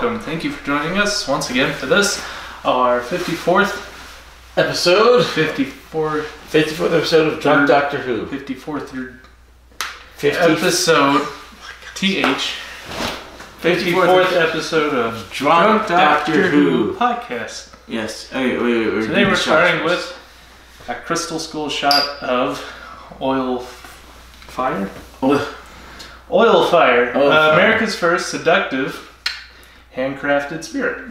welcome. Thank you for joining us once again for this, our 54th episode. 54th episode of Drunk Doctor Who. 54th episode, TH. 54th episode of Drunk Doctor Who podcast. Yes. Wait. Today we're starting with a crystal skull shot of oil fire. Oil fire. America's first seductive, handcrafted spirit.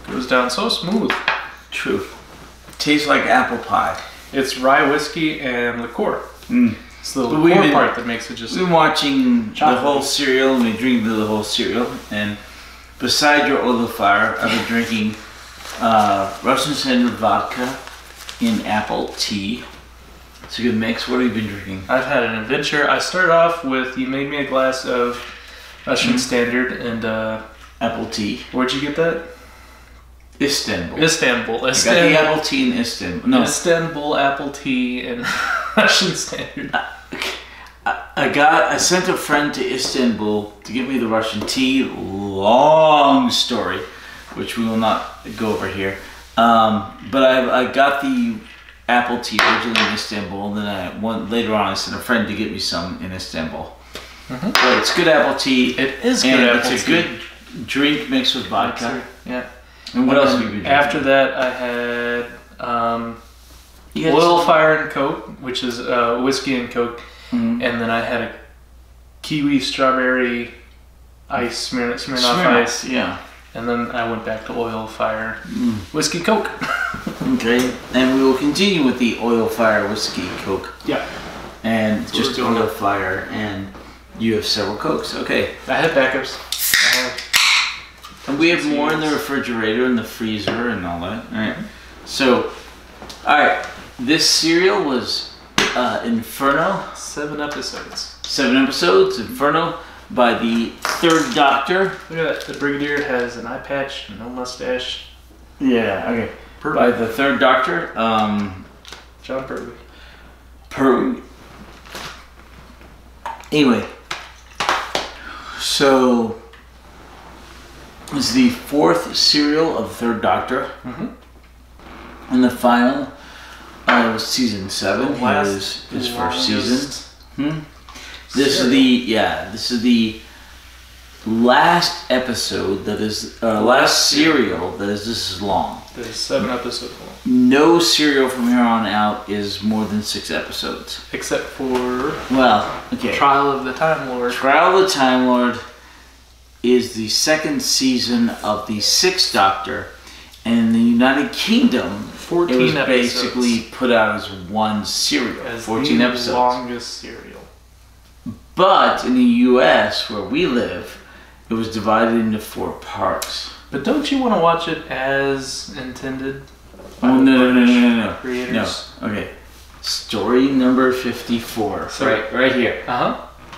Goes down so smooth. True. Tastes like apple pie. It's rye whiskey and liqueur. It's the liqueur part that makes it just. We've been watching chocolate. the whole cereal, and we drink the whole cereal. And beside your oil fire, I've been drinking Russian standard vodka in apple tea. It's a good mix. What have you been drinking? I've had an adventure. I started off with, you made me a glass of Russian standard and apple tea. Where'd you get that? Istanbul. I got the apple tea in Istanbul. No. Istanbul apple tea and Russian standard. I sent a friend to Istanbul to get me the Russian tea. Long story, which we will not go over here. But I got the apple tea originally in Istanbul, and then later on I sent a friend to get me some in Istanbul. But it's good apple tea. It is good apple tea. It's a good drink mixed with vodka. Yeah. And what else have you been drinking? After that, I had oil fire and Coke, which is whiskey and Coke, and then I had a kiwi strawberry ice, Smirnoff ice. Yeah. And then I went back to oil fire, whiskey Coke. Okay, and we will continue with the oil fire whiskey Coke. Yeah. And just oil fire, and you have several Cokes. Okay. I had backups. And we have more in the refrigerator and the freezer and all that. Alright. So, alright. This cereal was Inferno. 7 episodes. 7 episodes. Inferno by the Third Doctor. Look at that. The Brigadier has an eye patch and no mustache. Yeah, okay. By the Third Doctor. John Pertwee. Anyway. So, it's the 4th serial of the Third Doctor. And the final of season 7 is his first season. This is the last episode that is last serial that is this long. That is 7 episodes long. No serial from here on out is more than 6 episodes. Except for okay. Trial of the Time Lord. Trial of the Time Lord is the 2nd season of the 6th Doctor, and in the United Kingdom, 14 it was episodes. basically put out as one serial. As 14 the episodes. Longest serial. But in the US, where we live, it was divided into 4 parts. But don't you want to watch it as intended? Oh, no. Creators? No. Okay. Story number 54. So, right here.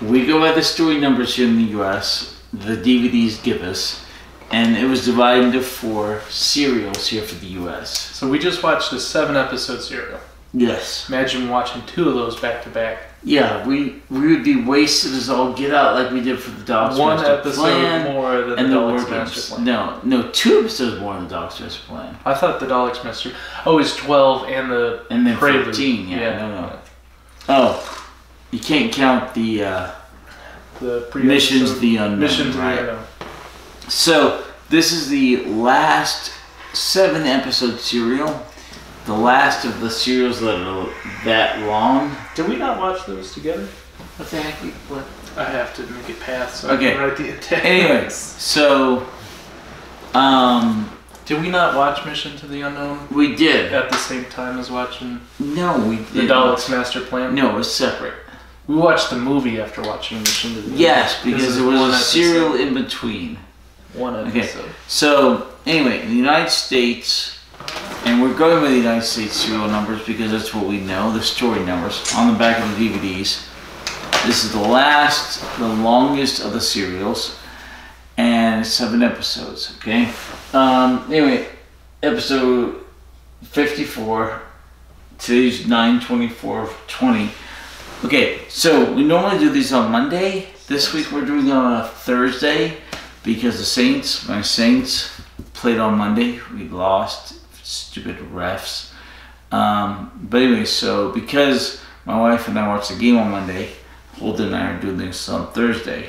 We go by the story numbers here in the US. The DVDs give us. And it was divided into 4 serials here for the US. So we just watched a 7 episode serial. Yes. Imagine watching 2 of those back to back. Yeah, we would be wasted as all get out like we did for the Daleks One Master episode Plan more than and the the Daleks War Master Games. Plan. No, 2 episodes more than the Daleks Master Plan. I thought the Daleks Master. Oh, it's 12 and then Prelude. 15. Yeah, no. Oh, you can't count the Missions the Unknown. Mission to the Unknown. So this is the last 7 episode serial. The last of the serials that are that long. Did we not watch those together? What the heck? What? I have to make it pass. So Okay. I can write the text. Anyway, so did we not watch Mission to the Unknown we did. at the same time as watching No, we did. the Daleks Master Plan? No, it was separate. We watched the movie after watching Mission to the Unknown. Yes, because there was one a serial episode. in between. One episode. Okay. So anyway, in the United States, and we're going with the United States serial numbers because that's what we know, the story numbers on the back of the DVDs. This is the longest of the serials, and 7 episodes. Okay. Anyway, episode 54. Today's 9/24/20. Okay, so we normally do these on Monday. This week we're doing on a Thursday because my Saints played on Monday. We lost. Stupid refs. But anyway, so because my wife and I watched the game on Monday, Holden and I are doing this on Thursday.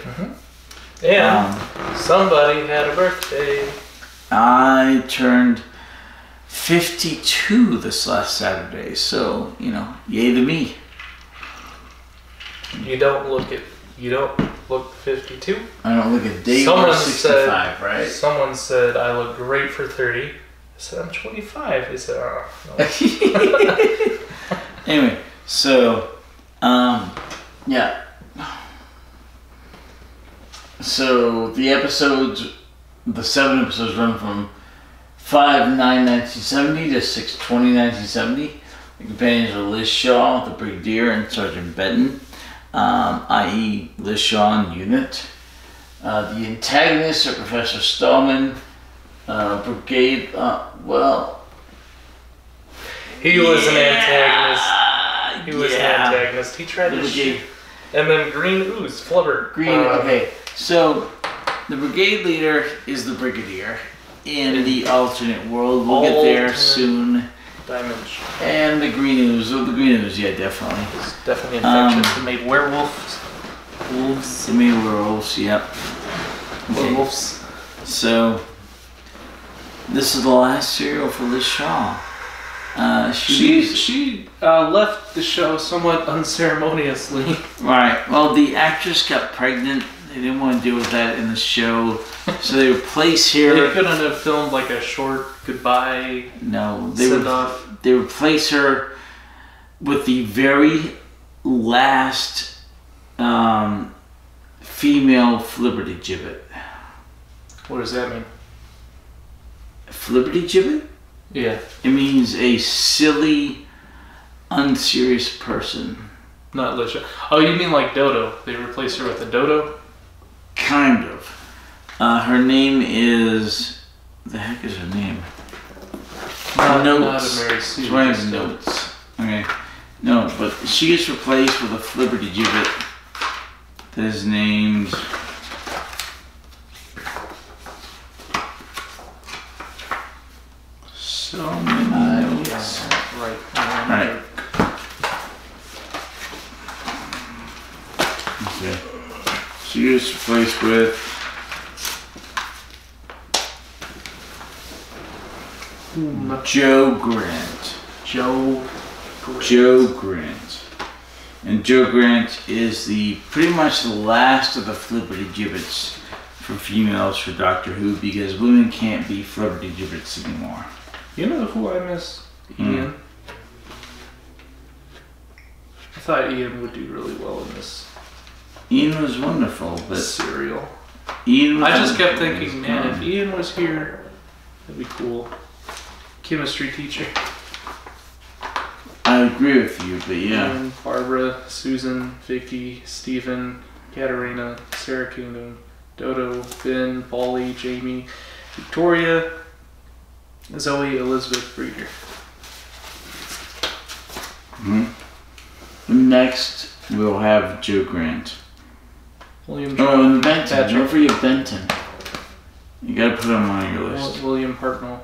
And somebody had a birthday. I turned 52 this last Saturday, so yay to me. You don't look 52. I don't look a day over 65, right? Someone said I look great for 30. I said I'm 25. They said, oh, no. Anyway, so yeah. So the 7 episodes run from 5/9/1970 to 6/20/1970. The companions are Liz Shaw, the Brigadier, and Sergeant Benton, i.e. Liz Shaw and Unit. The antagonists are Professor Stallman, Brigade. He was an antagonist. An antagonist. He tried to shoot. And then Green Ooze, Flubber. Okay, so the brigade leader is the Brigadier in the alternate world. We'll get there soon. Dimension. And the Green Ooze. Oh, the Green Ooze, yeah, definitely. It's definitely infectious. It made werewolves. Wolves. It made werewolves, yep. Okay. Werewolves. So, this is the last serial for Liz Shaw. She left the show somewhat unceremoniously. Right. Well, the actress got pregnant. They didn't want to deal with that in the show, so they replace her. They couldn't have filmed like a short goodbye. No, they replace her with the very last female flibbertigibbet. What does that mean? Flibbertigibbet? Yeah. It means a silly, unserious person. Not Lisha. Oh, you mean like Dodo? They replace her with a Dodo? Kind of. Her name is... The heck is her name? Not a Mary Sue. She's writing notes. Okay. No, but she gets replaced with a flibbertigibbet that is named... So many notes. Right. Alright. Okay. She gets replaced with... Joe Grant. Joe Grant. And Joe Grant is pretty much the last of the flibbertigibbets for females for Doctor Who, because women can't be flibbertigibbets anymore. You know who I miss? Ian. I thought Ian would do really well in this. Ian was wonderful, but serial. I just kept thinking, man, if Ian was here, that'd be cool. Chemistry teacher. I agree with you, but yeah. Ian, Barbara, Susan, Vicky, Stephen, Katarina, Sarah Kingdom, Dodo, Ben, Polly, Jamie, Victoria, Zoe, Elizabeth, Breeder. Next, we'll have Joe Grant. William and Benton. Don't forget Benton. You gotta put him on your list. William Hartnell.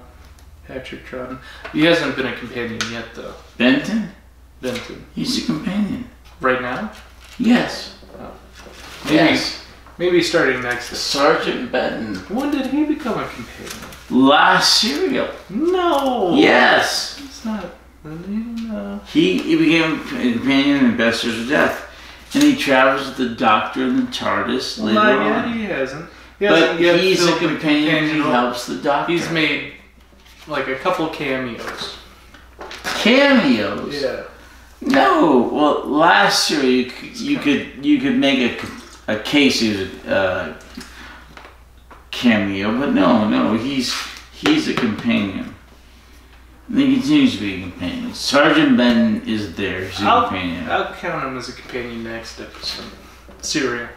Patrick Troughton. He hasn't been a companion yet, though. Benton? Benton. He's a companion. Right now? Yes. Oh. Maybe starting next. Sergeant Benton. When did he become a companion? Last serial. No. Yes. It's not. No. He became a companion in Ambassadors of Death. And he travels with the Doctor and the TARDIS later on. He hasn't. But he's a companion. He helps the Doctor. He's made like a couple cameos. Cameos? Yeah. No. Well, last year you could make a case he was a cameo, but no, he's a companion. And he continues to be a companion. Sergeant Benton is there. He's a companion. I'll count him as a companion next episode. Serial.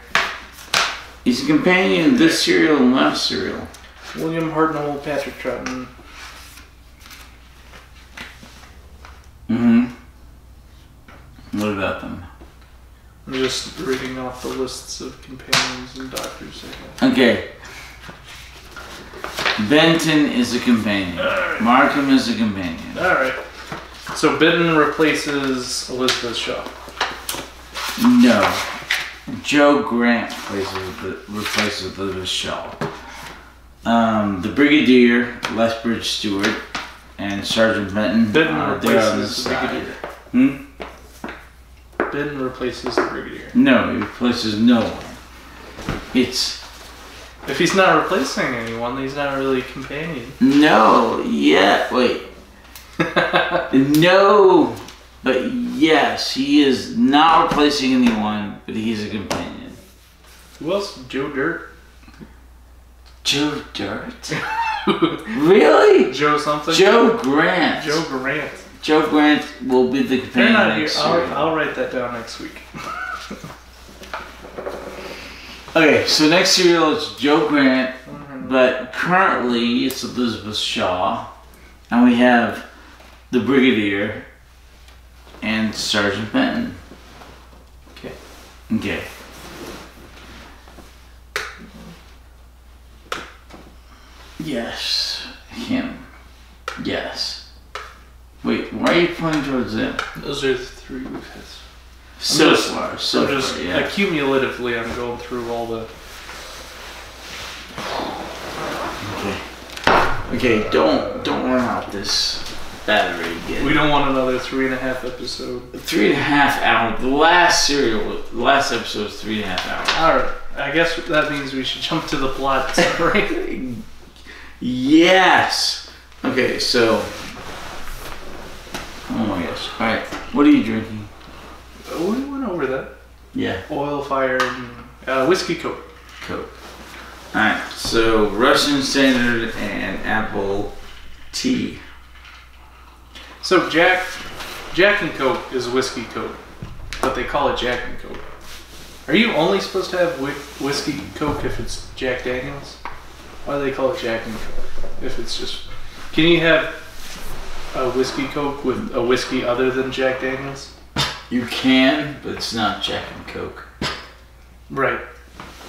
He's a companion in this serial and last serial. William Hartnell, Patrick Troughton. What about them? I'm just reading off the lists of companions and doctors. Okay. Benton is a companion. Right. Markham is a companion. Alright. So Benton replaces Elizabeth Shaw. No. Joe Grant replaces Elizabeth Shaw. The Brigadier, Lethbridge Stewart, and Sergeant Benton. Benton replaces the Brigadier. Benton replaces the Brigadier. No, he replaces no one. If he's not replacing anyone, he's not really a companion. No, yeah, wait. No, but yes, he is not replacing anyone, but he's a companion. Who else? Joe Dirt? Joe Dirt? Really? Joe something? Joe Grant. Joe Grant. Joe Grant will be the companion. They're not here. I'll write that down next week. Okay, so next serial is Joe Grant, but currently it's Elizabeth Shaw, and we have the Brigadier and Sergeant Benton. Okay. Yes, him. Yes. Wait, why are you pointing towards them? Those are the three we've had. So far, yeah. Accumulatively, I'm going through all the. Okay, don't run out this battery again. We don't want another 3.5 episode. 3.5 hours. The last episode was 3.5 hours. Alright, I guess that means we should jump to the plot summary. Yes! Okay, so. Oh my gosh. Alright, what are you drinking? We went over that. Yeah. Oil fire and whiskey Coke. Coke. Alright, so Russian Standard and apple tea. So Jack and Coke is whiskey Coke, but they call it Jack and Coke. Are you only supposed to have whiskey Coke if it's Jack Daniels? Why do they call it Jack and Coke if it's just... Can you have a whiskey Coke with a whiskey other than Jack Daniels? You can, but it's not Jack and Coke. Right.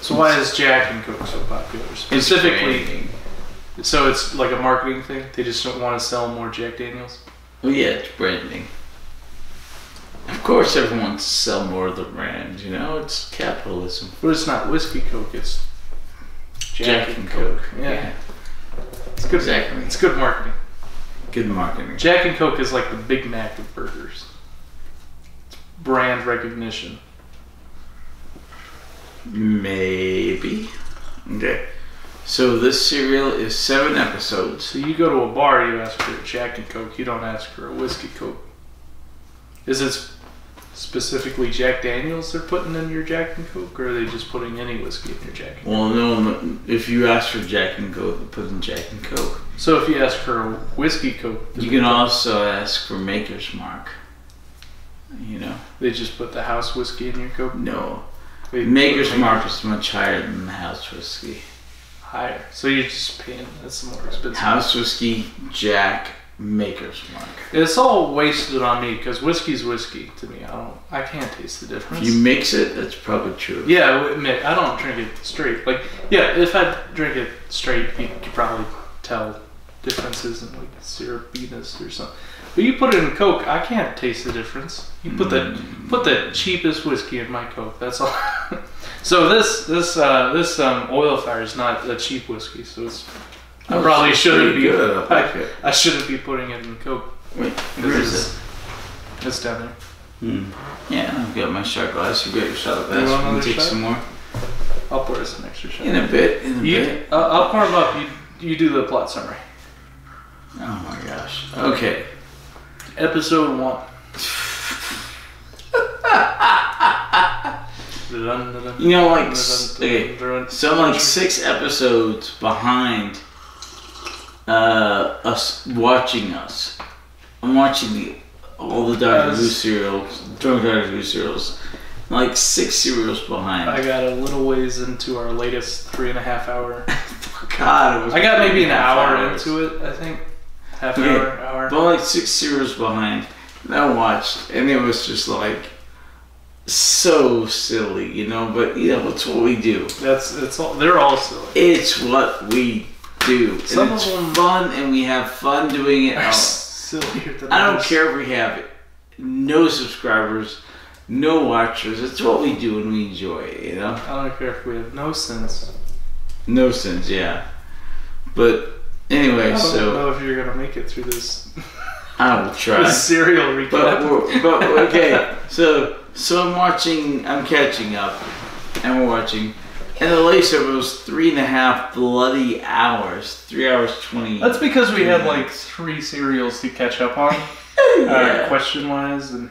So why is Jack and Coke so popular? Specifically, so it's like a marketing thing? They just don't want to sell more Jack Daniels? Oh yeah, it's branding. Of course everyone wants to sell more of the brand, you know? It's capitalism. But it's not whiskey Coke, it's Jack and Coke. Yeah. It's good. Exactly. It's good marketing. Good marketing. Jack and Coke is like the Big Mac of burgers. It's brand recognition. Maybe. Okay. So this serial is 7 episodes. So you go to a bar, you ask for a Jack and Coke, you don't ask for a whiskey Coke. Is it specifically Jack Daniels they're putting in your Jack and Coke, or are they just putting any whiskey in your Jack and Coke? Well, no, if you ask for Jack and Coke, they put in Jack and Coke. So if you ask for a whiskey Coke... You can also ask for Maker's Mark. You know? They just put the house whiskey in your Coke? No. Maker's Mark is much higher than the house whiskey. Higher. So you're just paying, that's more expensive. House whiskey, Jack, Maker's Mark. It's all wasted on me because whiskey's whiskey to me. I can't taste the difference. If you mix it, that's probably true. Yeah, I admit, I don't drink it straight. Like, yeah, if I drink it straight, you could probably tell differences in like syrupiness or something. But you put it in Coke, I can't taste the difference. You put the cheapest whiskey in my Coke. That's all. So this oil fire is not a cheap whiskey. So it's I probably shouldn't be. I shouldn't be putting it in Coke. Wait, where is it? It's down there. Yeah, I've got my shot glass. You got your shot glass. You want another take shot? some more. I'll pour us an extra shot. In a bit. I'll pour them up. You do the plot summary. Oh my gosh. Okay. Episode 1. You know, like, okay, so I'm like 6 episodes behind us watching us. I'm watching all the Doctor Who serials, Doctor Who serials. I'm like 6 serials behind. I got a little ways into our latest 3.5 hour. God, I got maybe an hour into it, I think. Half an hour. But like 6 serials behind. And I watched, and it was just like, so silly, you know. But you know, it's what we do. It's all. They're all silly. It's what we do. Some and it's of them fun, and we have fun doing it. Sillier than I don't others. care if we have no subscribers, no watchers. It's what we do and we enjoy it, you know? I don't care if we have no sense. No sense, yeah. But anyway, I don't so know if you're gonna make it through this. I will try. This serial recap. But okay, so I'm catching up, and we're watching. And the laser was 3.5 bloody hours. 3 hours 20. That's because we had like 3 serials to catch up on. Yeah. Question wise and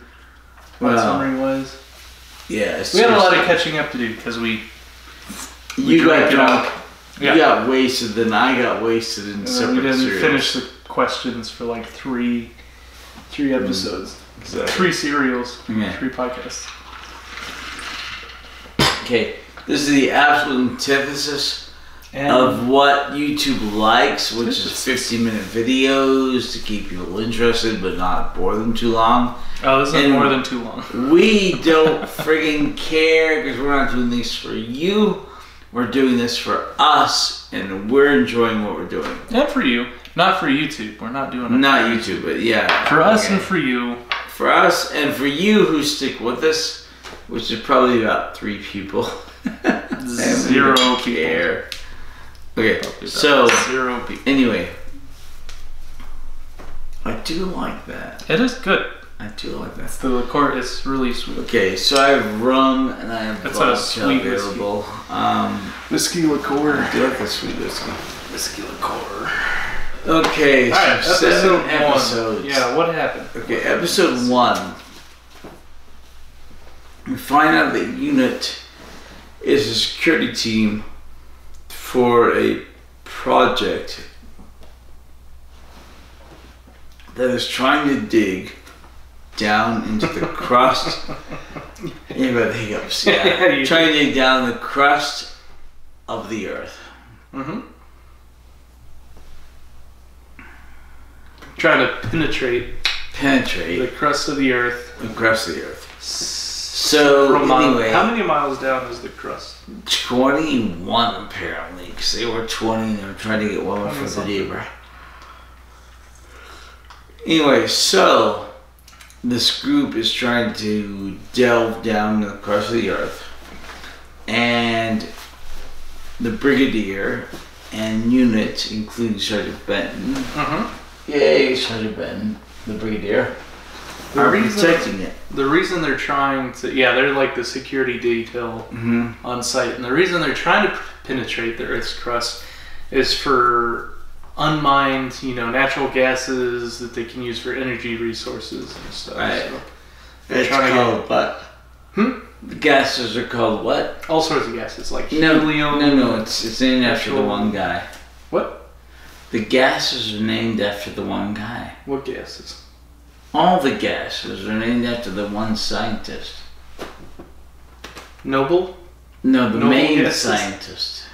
Well, summary wise. Yeah. We had a lot of catching up to do because we You got drank it all. drunk. You got wasted, then I got wasted in And then separate we didn't serials. finish the questions for like three episodes. Exactly. 3 serials. Yeah. 3 podcasts. Okay. This is the absolute antithesis And of what YouTube likes, which is 15-minute videos to keep people interested but not bore them too long. oh, this is and more than too long. We don't friggin' care because we're not doing this for you. We're doing this for us, and we're enjoying what we're doing. And for you. Not for YouTube. We're not doing it. Not YouTube, but yeah. For us okay. and for you. For us and for you who stick with us, which is probably about 3 people. 0 people. Care. Okay, so 0 people. anyway, I do like that. It is good. I do like that. The liqueur is really sweet. Okay, so I have rum and I have It's vodka a sweet available. Whiskey liqueur. I do like the sweet whiskey. Whiskey liqueur. Okay, so Alright, 7 1. episodes. Yeah, what happened? Okay, episode 1. We find out that Unit is a security team for a project that is trying to dig down into the crust. Yeah, but hiccups. Yeah. Trying to dig down the crust of the Earth. Mm-hmm. Trying to penetrate the crust of the Earth. The crust of the Earth. So anyway, how many miles down is the crust? 21 apparently, because they were 20 and they were trying to get one for the neighbor. Anyway, so this group is trying to delve down the crust of the Earth, and the Brigadier and Unit, including Sergeant Benton, yay, Sergeant Benton, the Brigadier, are protecting it. The reason they're trying to, they're like the security detail on site, and the reason they're trying to penetrate the Earth's crust is for unmined, natural gases that they can use for energy resources and stuff. Right. So It's called what? The gases are called what? all sorts of gases, like helium. No, it's named after the one guy. What? The gases are named after the one guy. What gases? All the gases are named after the one scientist. Noble? No, the Noble main gases? scientist.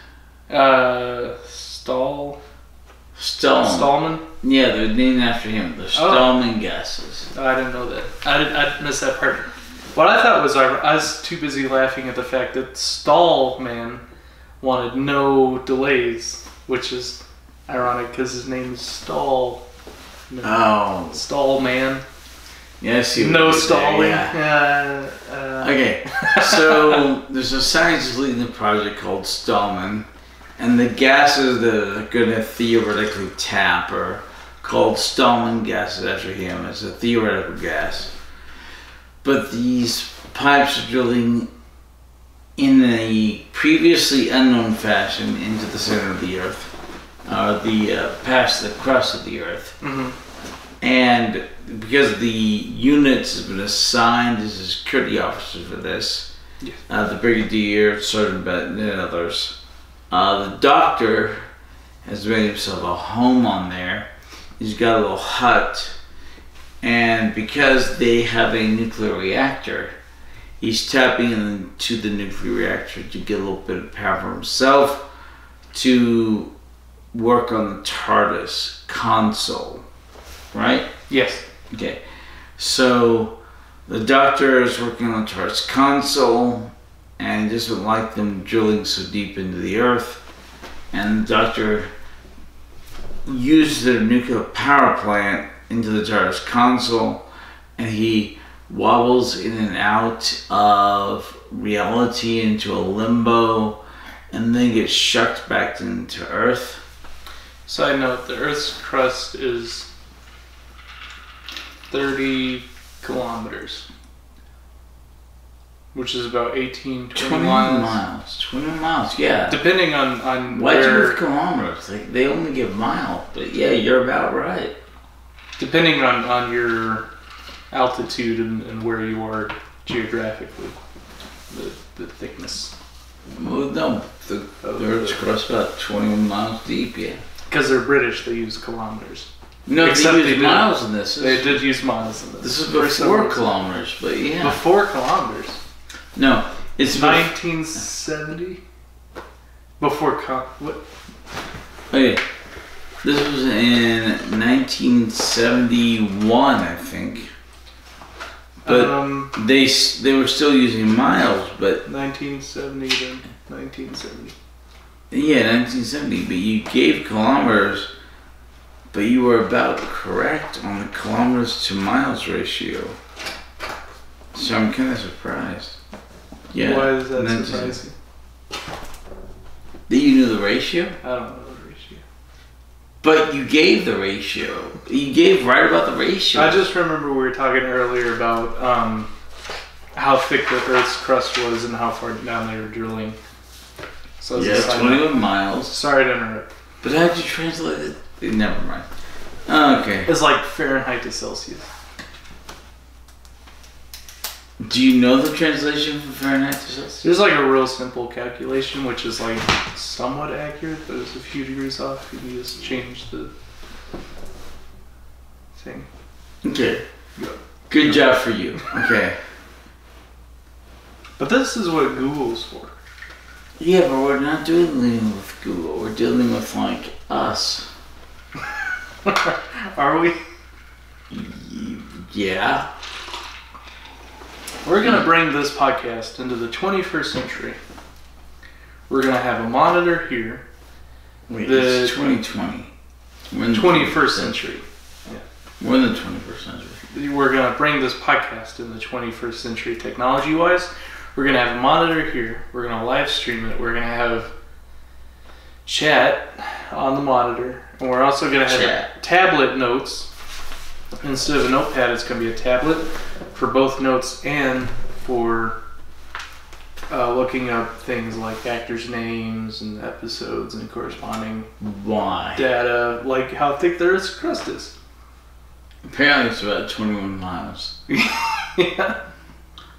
Stallman? Yeah, they're named after him. The Stallman gases. Oh, I didn't know that. I missed that part. What I thought was I was too busy laughing at the fact that Stallman wanted no delays, which is ironic because his name is Stall. Oh. Stallman. Yes, no stalling. Yeah. Okay, so there's a scientist leading the project called Stallman, and the gases that are going to theoretically tap are called Stallman gases after him. It's a theoretical gas. But these pipes are drilling in a previously unknown fashion into the center of the Earth, past the crust of the Earth. And because the units have been assigned as a security officers for this, the Brigadier, Sergeant Benton, and others, the Doctor has made himself a home on there. He's got a little hut, and because they have a nuclear reactor, he's tapping into the nuclear reactor to get a little bit of power for himself to work on the TARDIS console. Right? Yes. Okay. So the Doctor is working on the TARDIS console, and he doesn't like them drilling so deep into the Earth. And the Doctor uses their nuclear power plant into the TARDIS console, and he wobbles in and out of reality into a limbo, and then gets shucked back into Earth. Side note, the Earth's crust is 30 kilometers, which is about 20 miles. 20 miles, yeah. Depending on Why'd you where... move kilometers? Like, they only give miles, but yeah, you're about right. Depending on your altitude and where you are geographically, the thickness. Well, no, the Earth's crust about 21 miles deep, yeah. Because they're British, they use kilometers. No, Except they use miles in this. They did use miles in this. This is before kilometers, but yeah. Before kilometers? No, it's 1970? Before what? Okay, this was in 1971, I think. But they were still using miles, but 1970 to 1970. Yeah, 1970. But you gave kilometers, but you were about correct on the kilometers to miles ratio. So I'm kind of surprised. Yeah. Why is that surprising? That you knew the ratio? I don't know the ratio. But you gave the ratio. You gave right about the ratio. I just remember we were talking earlier about how thick the Earth's crust was and how far down they were drilling. So yeah, 21 miles. Sorry to interrupt. But how'd you translate it? Never mind. Okay. It's like Fahrenheit to Celsius. Do you know the translation from Fahrenheit to Celsius? There's like a real simple calculation, which is like somewhat accurate, but it's a few degrees off. You just change the thing. Okay. Good job for you. Okay. But this is what Google's for. Yeah, but we're not dealing with Google. We're dealing with, like, us. Are we? Yeah. We're going to bring this podcast into the 21st century. We're going to have a monitor here. Wait, it's 2020. We're in the 21st century. Yeah. We're in the 21st century. We're going to bring this podcast in the 21st century technology-wise. We're going to have a monitor here. We're going to live stream it. We're going to have chat on the monitor. And we're also going to have tablet notes. Instead of a notepad, it's going to be a tablet for both notes and for looking up things like actors' names and episodes and corresponding data, like how thick the Earth's crust is. Apparently it's about 21 miles. Yeah.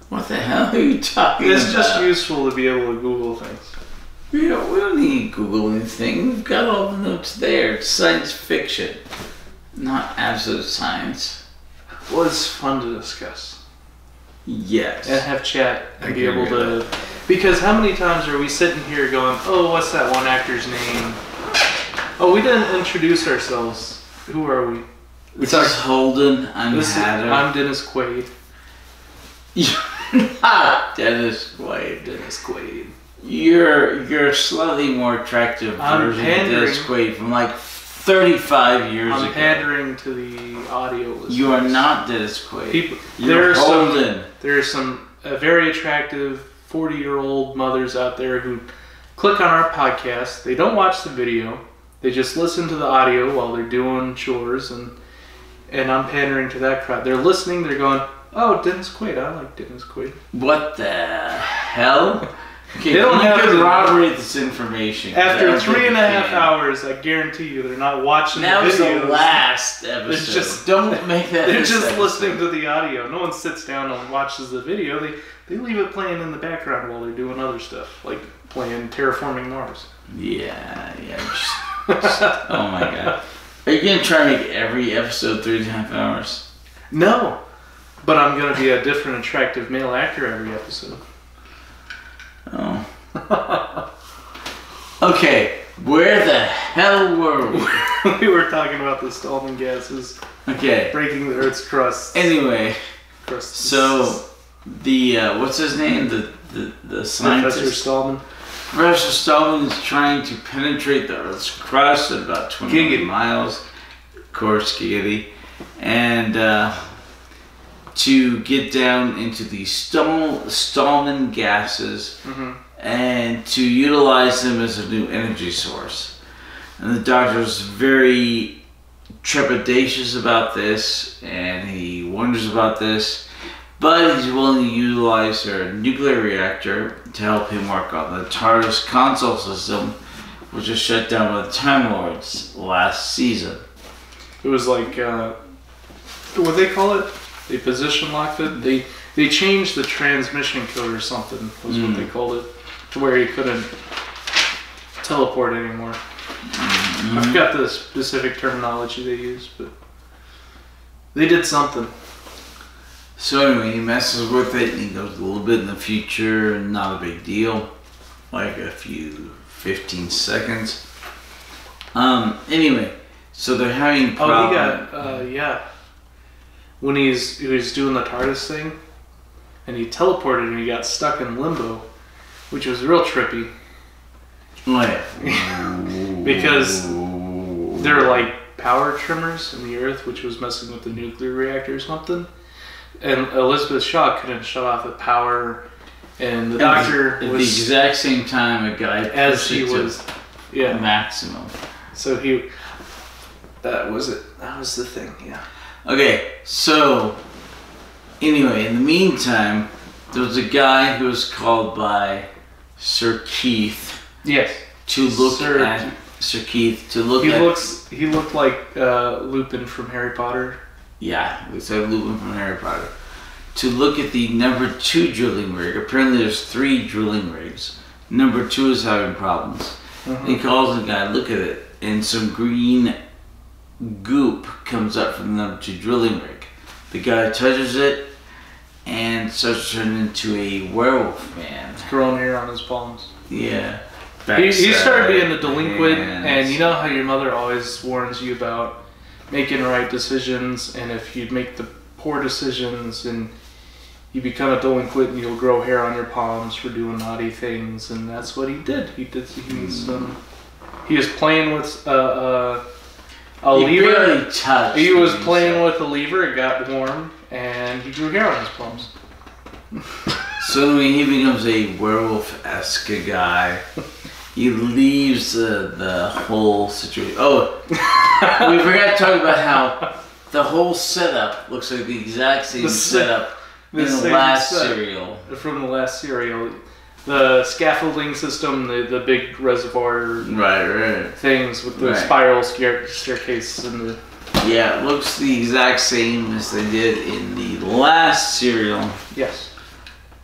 What the hell are you talking about? It's just useful to be able to Google things. We don't need to Google anything. We've got all the notes there. It's science fiction, not absolute science. Well, it's fun to discuss. Yes. And have chat and be able to... Because how many times are we sitting here going, oh, what's that one actor's name? Oh, we didn't introduce ourselves. Who are we? This is Holden. I'm Dennis Quaid. Dennis Quaid. Dennis Quaid. You're a slightly more attractive version of Dennis Quaid from like 35 years ago. I'm pandering to the audio listeners. You are not Dennis Quaid. You're Holden. There are some very attractive 40-year-old mothers out there who click on our podcast. They don't watch the video. They just listen to the audio while they're doing chores, and I'm pandering to that crowd. They're listening. They're going, oh, Dennis Quaid. I like Dennis Quaid. What the hell? Okay, they don't have to corroborate this information. After 3.5 hours, I guarantee you they're not watching the video. That was the last episode. Don't make that. They're just listening to the audio. No one sits down and watches the video. They leave it playing in the background while they're doing other stuff, like playing Terraforming Mars. Yeah. Oh my god. Are you gonna try to make every episode 3.5 hours? No. But I'm going to be a different attractive male actor every episode. Oh. Okay, where the hell were we? We were talking about the Stallman gases. Okay. Breaking the Earth's crust. Anyway, So the what's his name? The scientist. Professor Stallman. Professor Stallman is trying to penetrate the Earth's crust at about 20 miles. Of course, giggity. And to get down into the Stallman gases and to utilize them as a new energy source. And the Doctor's very trepidatious about this, and he wonders about this, but he's willing to utilize their nuclear reactor to help him work on the TARDIS console system, which was shut down by the Time Lords last season. It was like, what they call it? They position locked it. They changed the transmission code or something, was what they called it, to where he couldn't teleport anymore. I forgot the specific terminology they used, but they did something. So anyway, he messes with it and he goes a little bit in the future, not a big deal. Like a few 15 seconds. Anyway, so they're having problems. Oh, he got, when he was doing the TARDIS thing, and he teleported and he got stuck in limbo, which was real trippy. Oh yeah. Because there were like power tremors in the Earth, which was messing with the nuclear reactor or something. And Elizabeth Shaw couldn't shut off the power, and the Doctor at was the exact same time a guy as he was, maximum. So that was it. That was the thing. Yeah. Okay, so anyway, in the meantime, there was a guy who was called by Sir Keith. Yes. To look at Sir Keith. To look at. He looked like Lupin from Harry Potter. Yeah, it looks like Lupin from Harry Potter. To look at the number 2 drilling rig. Apparently there's 3 drilling rigs. Number 2 is having problems. He calls the guy, look at it, and some green goop comes up from the number 2 drilling rig. The guy touches it and starts turning into a werewolf man. Growing hair on his palms. Yeah. He started being a delinquent, and you know how your mother always warns you about making right decisions, and if you make the poor decisions and you become a delinquent and you'll grow hair on your palms for doing naughty things, and that's what he did. He was playing with a lever. He was playing with a lever, it got warm, and he grew hair on his palms. So when he becomes a werewolf-esque guy, he leaves the whole situation. Oh, we forgot to talk about how the whole setup looks like the exact same setup in the last serial. From the last serial. The scaffolding system, the big reservoir things with the spiral staircase and the... Yeah, it looks the exact same as they did in the last serial. Yes.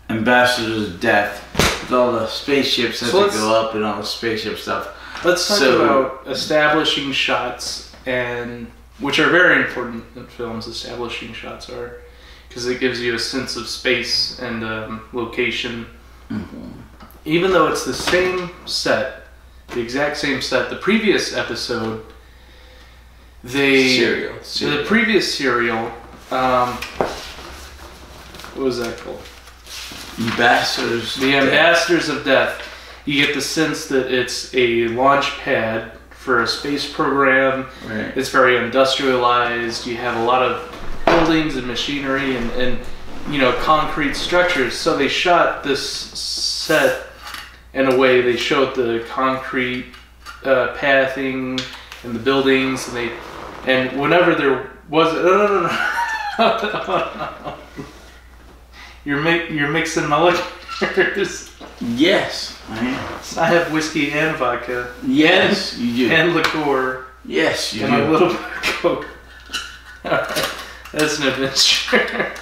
Ambassadors of Death. With all the spaceships that go up and all the spaceship stuff. Let's talk about establishing shots, and which are very important in films. Establishing shots are, because it gives you a sense of space and location. Even though it's the same set, the exact same set. The previous episode, the previous serial, what was that called? The Ambassadors of Death. You get the sense that it's a launch pad for a space program. Right. It's very industrialized. You have a lot of buildings and machinery and concrete structures. So they shot this set in a way. They showed the concrete pathing and the buildings, and whenever there was no. You're mixing moleculars. Yes, I am. I have whiskey and vodka. Yes, you do. And liqueur. Yes, you do. And a little bit of Coke. Alright, that's an adventure.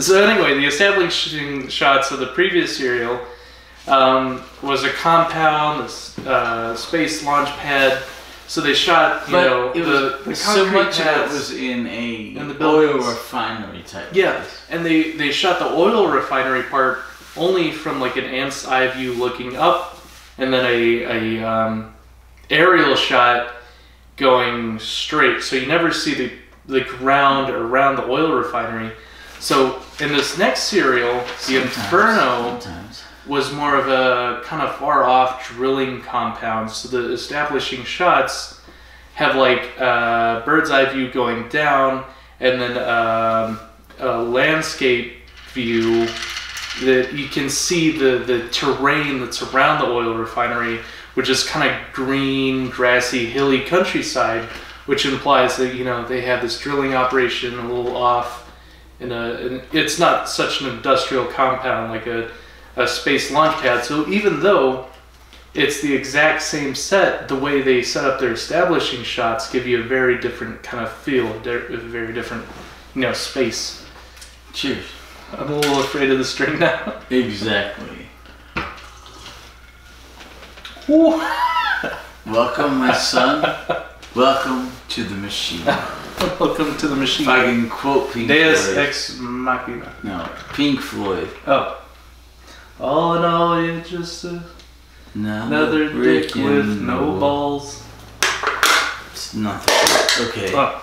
So anyway, the establishing shots of the previous serial was a compound, a space launch pad. So they shot, the so much of it was in the oil refinery type. Yeah, and they shot the oil refinery part only from like an ant's eye view looking up, and then a aerial shot going straight. So you never see the ground around the oil refinery. So in this next serial, the Inferno was more of a kind of far off drilling compound. So the establishing shots have like a bird's eye view going down, and then a landscape view that you can see the terrain that's around the oil refinery, which is kind of green, grassy, hilly countryside, which implies that, you know, they have this drilling operation a little off and it's not such an industrial compound like a space launch pad. So even though it's the exact same set, the way they set up their establishing shots give you a very different kind of feel, a very different, you know, space. Cheers. I'm a little afraid of the string now. Exactly. Welcome, my son. Welcome to the machine. Welcome to the machine. If I can quote Pink Deus Floyd. ex machina. No, Pink Floyd. Oh. All in all, you're just another dick with no balls. It's not the brick. Okay. Oh,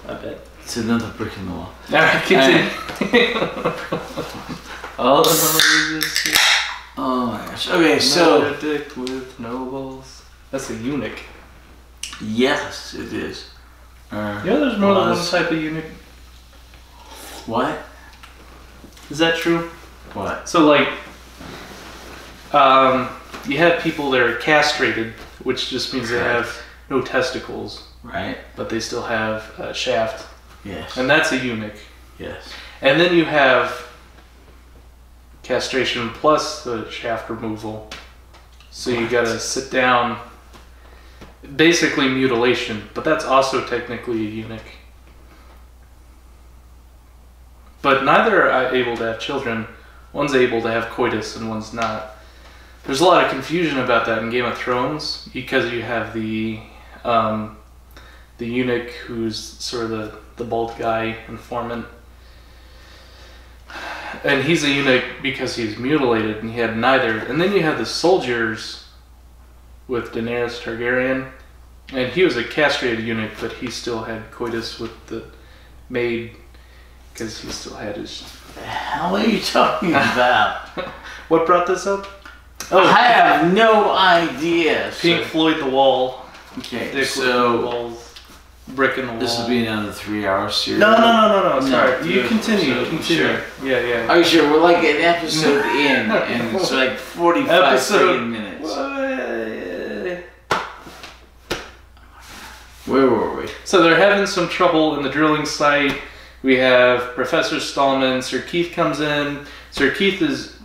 I bet. It's another brick in the wall. Alright, continue. All in all, you're just Oh my gosh. Okay, another so. dick with no balls. That's a eunuch. Yes, it is. Yeah, there's more than one type of eunuch. What? Is that true? What? So, like, you have people that are castrated, which just means they have no testicles. Right. But they still have a shaft. Yes. And that's a eunuch. Yes. And then you have castration plus the shaft removal. So you gotta sit down. Basically mutilation, but that's also technically a eunuch. But neither are able to have children. One's able to have coitus and one's not. There's a lot of confusion about that in Game of Thrones because you have the eunuch who's sort of the bald guy informant. And he's a eunuch because he's mutilated and he had neither. And then you have the soldiers with Daenerys Targaryen, and he was a castrated eunuch, but he still had coitus with the maid because he still had his. The hell are you talking about? What brought this up? Oh, I have no idea. Pink Floyd, The Wall. Okay, Dick so with the walls, brick in the wall. this will be another 3-hour series. No. Sorry, you good. continue. So, Continue. sure. Yeah. Are you sure? We're like an episode in, and it's like 45 freaking minutes. Where were we? So they're having some trouble in the drilling site. We have Professor Stallman. Sir Keith comes in. Sir Keith is...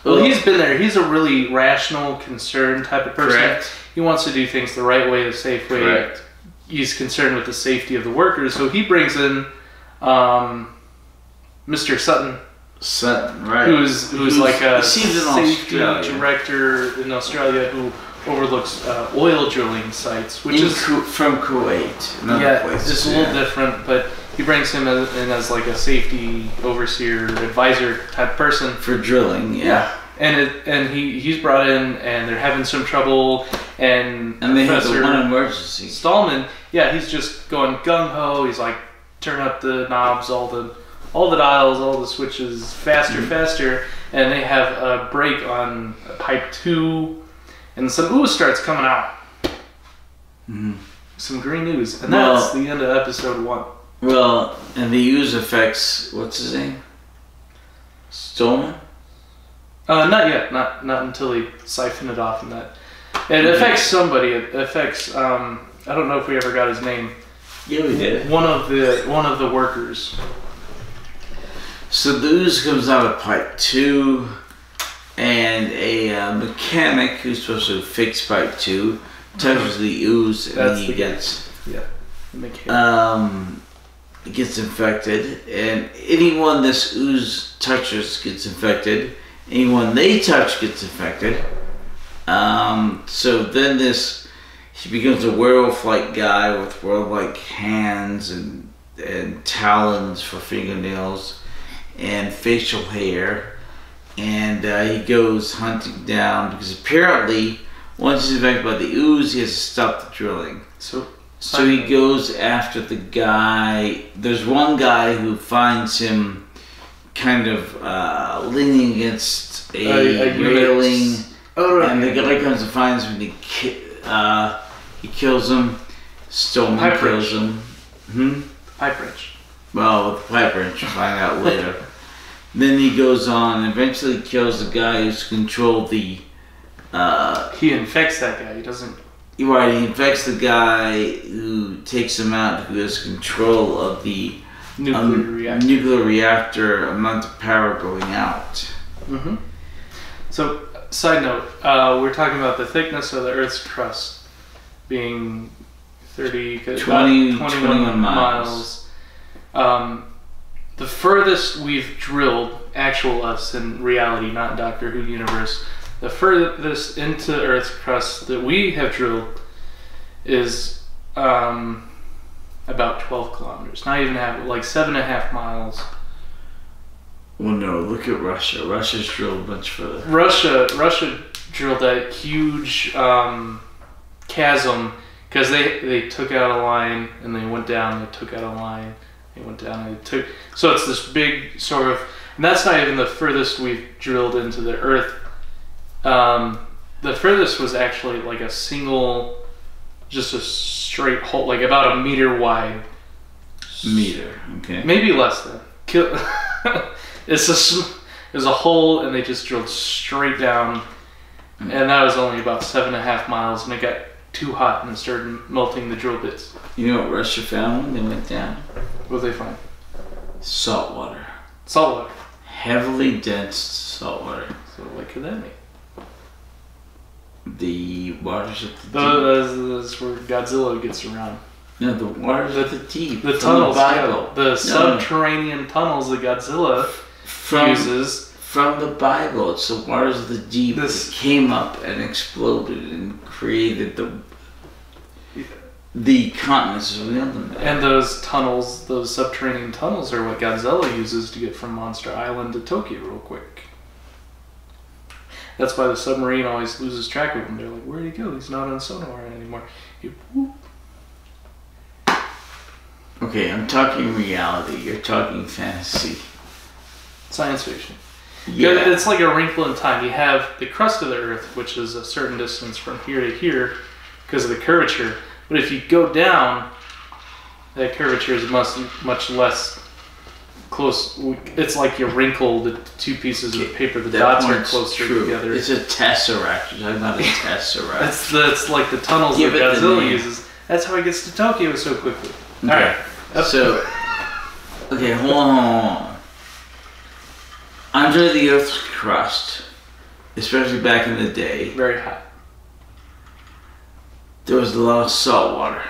Well, he's been there. He's a really rational, concerned type of person. Correct. He wants to do things the right way, the safe way. Correct. He's concerned with the safety of the workers. So he brings in Mr. Sutton. Sutton, right. Who's like a safety director in Australia who overlooks oil drilling sites, which is from Kuwait. It's a little different, but he brings him in as like a safety overseer, advisor type person for drilling. Yeah. And he's brought in, and they're having some trouble, and they have the one emergency. Stallman, he's just going gung ho. He's like, turn up the knobs, all the dials, all the switches, faster, and they have a break on pipe 2. And some ooze starts coming out. Mm-hmm. Some green ooze. And that's the end of episode 1. Well, and the ooze affects, what's his name? Stallman? Not yet. Not until they siphon it off and that. It affects somebody. It affects, I don't know if we ever got his name. Yeah, we did. One of the workers. So the ooze comes out of pipe 2. And a mechanic who's supposed to fix pipe 2 touches the ooze, and then he gets infected. And anyone this ooze touches gets infected. Anyone they touch gets infected. So then he becomes a werewolf-like guy with werewolf-like hands and talons for fingernails and facial hair. And he goes hunting down because apparently once he's infected by the ooze, he has to stop the drilling. So he goes after the guy. There's one guy who finds him kind of leaning against a railing. Oh, right. And the guy comes and finds him. He kills him. Stillman kills him. Pipe wrench. Well, with the pipe wrench, we'll find out later. Then he goes on and eventually kills the guy who's controlled the... he infects that guy. He doesn't... Right, he infects the guy who takes him out, who has control of the nuclear reactor amount of power going out. So, side note, we're talking about the thickness of the Earth's crust being 21 miles. The furthest we've drilled, actual us in reality, not Doctor Who universe, the furthest into Earth's crust that we have drilled is about 12 kilometers. Not even half, like 7.5 miles. Well, no, look at Russia. Russia's drilled a bunch further. Russia drilled that huge chasm because they took out a line and they went down. They took out a line. They went down and they took. So it's this big sort of, and that's not even the furthest we've drilled into the Earth. The furthest was actually like a single, just a straight hole, like about a meter wide. Meter, okay. Maybe less than. It's a hole, and they just drilled straight down, and that was only about 7.5 miles, and it got too hot and it started melting the drill bits. You know what Russia found when they went down? What did they find? Salt water. Salt water. Heavily dense salt water. So what could that mean? The waters at the deep. That's where Godzilla gets around. No, the waters at the deep. The tunnels, the subterranean tunnels that Godzilla uses. From the Bible, it's the waters of the deep that came up and exploded and created the continents of the other. And those tunnels, those subterranean tunnels, are what Godzilla uses to get from Monster Island to Tokyo real quick. That's why the submarine always loses track of him. They're like, where'd he go? He's not on sonar anymore. Okay, I'm talking reality. You're talking fantasy. Science fiction. Yeah. It's like a wrinkle in time. You have the crust of the Earth, which is a certain distance from here to here because of the curvature. But if you go down, that curvature is much less close. It's like you wrinkle the two pieces of paper. The dots are closer together. It's a tesseract. You're talking about a tesseract. That's like the tunnels that Godzilla uses. That's how he gets to Tokyo so quickly. Okay. All right. Okay, hold on. Under the Earth's crust, especially back in the day, very hot. There was a lot of salt water.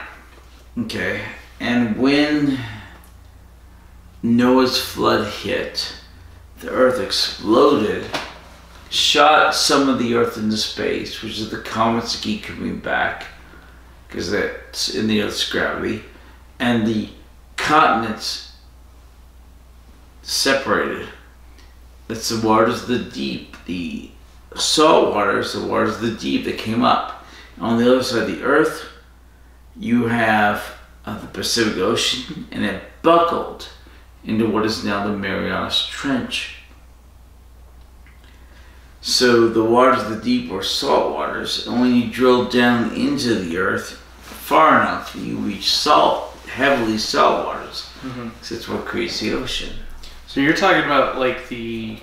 Okay, and when Noah's flood hit, the Earth exploded, shot some of the Earth into space, which is the comets that keep coming back, because that's in the Earth's gravity, and the continents separated. That's the waters of the deep. The salt waters, the waters of the deep that came up. On the other side of the Earth, you have the Pacific Ocean, and it buckled into what is now the Marianas Trench. So the waters of the deep were salt waters, and when you drill down into the Earth far enough, you reach heavily salt waters. So it's what creates the ocean. So you're talking about like the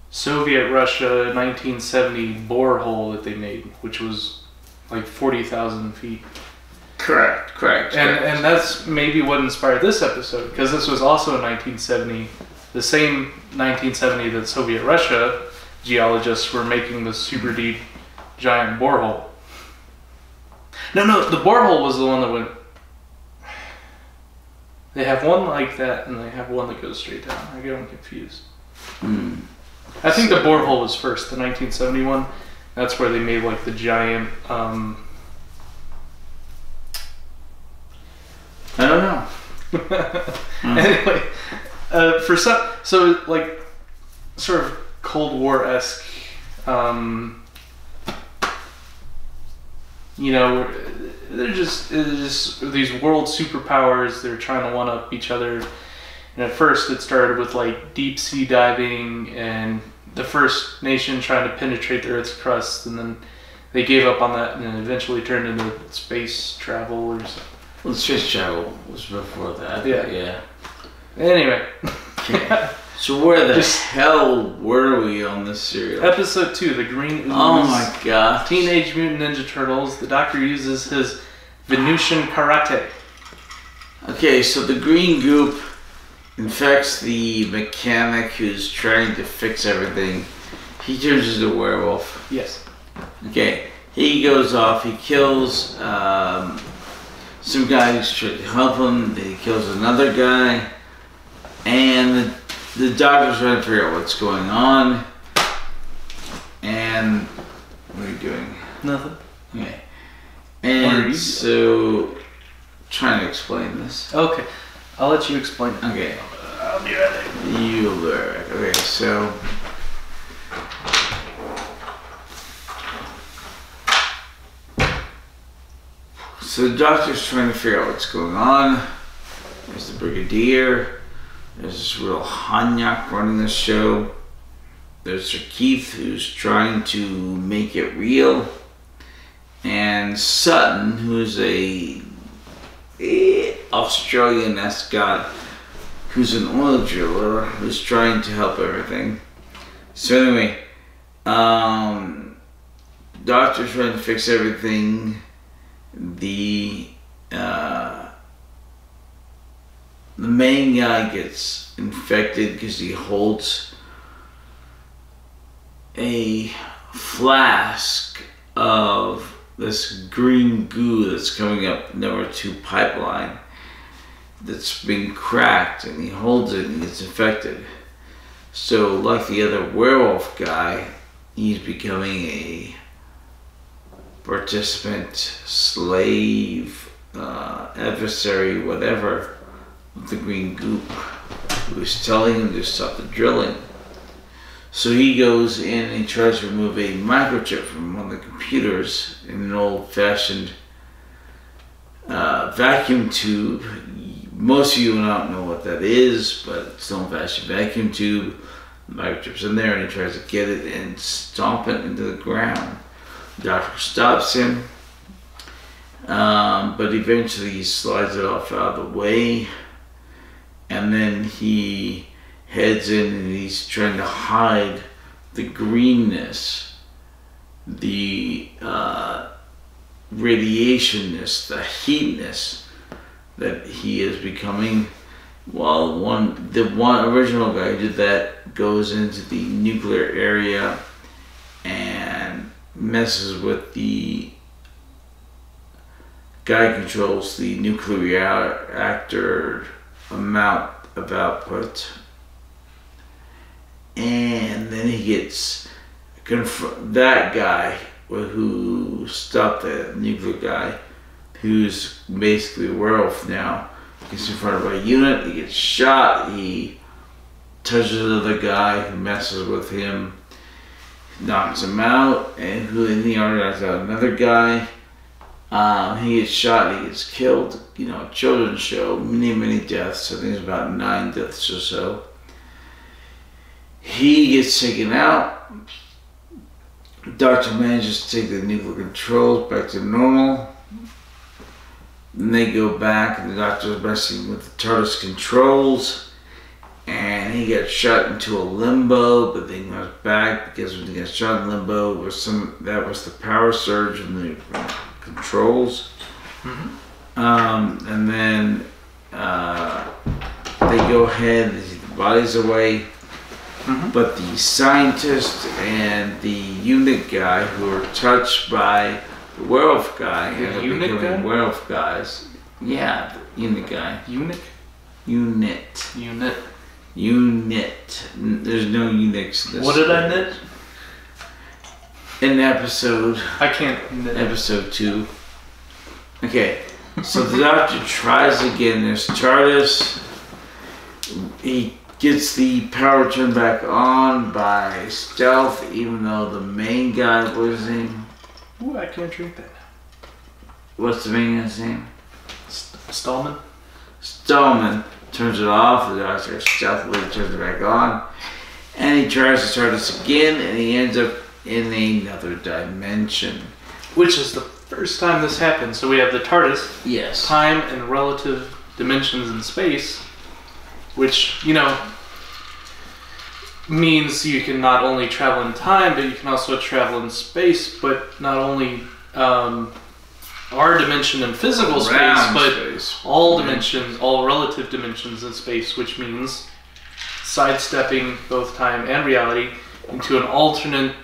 Soviet Russia 1970 borehole that they made, which was like 40,000 feet. Correct. And that's maybe what inspired this episode, because this was also in 1970, the same 1970 that Soviet Russia geologists were making the super deep giant borehole. No, the borehole was the one that went. They have one like that, and they have one that goes straight down. I get them confused. I think the borehole was first, the 1971. That's where they made like the giant. I don't know. Anyway, for so like sort of Cold War-esque. You know, they're just these world superpowers. They're trying to one-up each other, And at first it started with like deep sea diving and the first nation trying to penetrate the Earth's crust, and then they gave up on that and then eventually turned into space travel or something. Well, space travel was before that. Yeah. Anyway. Okay. So where the hell were we on this serial? Episode 2, The Green Ooze. Oh my god. Teenage Mutant Ninja Turtles. The Doctor uses his Venusian karate. Okay, so the green goop infects the mechanic who's trying to fix everything. He turns into a werewolf. Yes. Okay, he goes off, he kills some guy who's trying to help him, then he kills another guy, and the doctor's trying to figure out what's going on. And what are you doing? Nothing. Okay. And so, trying to explain this. Okay, I'll let you explain it. Okay. I'll be right there. You'll be right back. Okay, so. So the doctor's trying to figure out what's going on. There's the Brigadier. There's this real Hanyak running the show. There's Sir Keith, who's trying to make it real. And Sutton, who's a Australian-esque guy, who's an oil driller, who's trying to help everything. So anyway, doctor's trying to fix everything. The main guy gets infected because he holds a flask of this green goo that's coming up number 2 pipeline that's been cracked, and he holds it and gets infected. So like the other werewolf guy, he's becoming a participant, slave, adversary, whatever, of the green goop, who's telling him to stop the drilling. So he goes in and he tries to remove a microchip from one of the computers in an old-fashioned vacuum tube. Most of you don't know what that is, but it's an old-fashioned vacuum tube. The microchip's in there, and he tries to get it and stomp it into the ground. The doctor stops him, but eventually he slides it off out of the way, and then he heads in and he's trying to hide the greenness, the radiationness, the heatness that he is becoming. While the one original guy who did that goes into the nuclear area and messes with the guy who controls the nuclear reactor amount of output, and then he gets that guy who stopped the nuclear guy, who's basically a werewolf now, gets confronted by a unit. He gets shot. He touches another guy who messes with him, knocks him out, and who in the army knocks out another guy. He gets shot, he gets killed. You know, a children's show, many deaths. I think it's about 9 deaths or so. He gets taken out. Doctor manages to take the nuclear controls back to normal. Then they go back, and the doctor's messing with the TARDIS controls, and he gets shot into a limbo, but then he goes back because when he gets shot in limbo, that was the power surge in the controls. And then they go ahead, they take the bodies away, but the scientist and the unit guy who were touched by the werewolf guy end up becoming werewolf guys. Yeah, the unit guy. Unit. There's no Unix in this. What did I knit? In episode. I can't knit. Episode 2. Okay, so the doctor tries again. There's TARDIS. He gets the power turned back on by stealth, even though the main guy, what's his name? Ooh, I can't drink that. What's the main guy's name? Stallman. Stallman turns it off. The doctor stealthily turns it back on. And he tries to start this again, and he ends up in another dimension. Which is the first time this happens. So we have the TARDIS. Yes. Time and relative dimensions in space. Which, means you can not only travel in time, but you can also travel in space. But not only our dimension in physical space, but all dimensions, all relative dimensions in space, which means sidestepping both time and reality into an alternate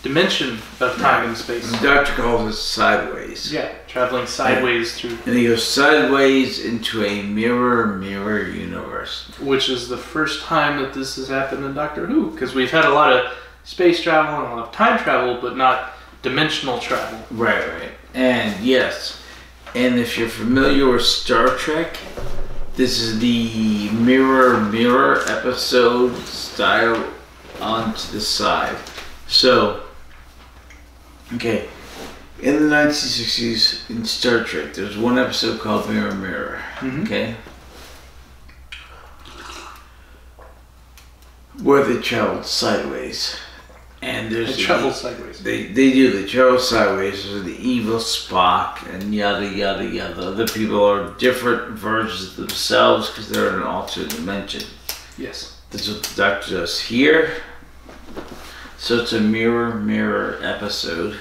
dimension of time and space. The doctor calls it sideways. Yeah, traveling sideways through. And he goes sideways into a mirror universe. Which is the first time that this has happened in Doctor Who, because we've had a lot of space travel and a lot of time travel, but not dimensional travel. Right. And yes, and if you're familiar with Star Trek, this is the mirror episode style onto the side. So, okay, in the 1960s in Star Trek, there's one episode called Mirror, okay? Where they traveled sideways. And there's They travel sideways. They do. They travel sideways. There's the evil Spock and yada yada yada. Other people are different versions of themselves because they're in an alternate dimension. Yes. That's what the Doctor does here. So it's a mirror episode.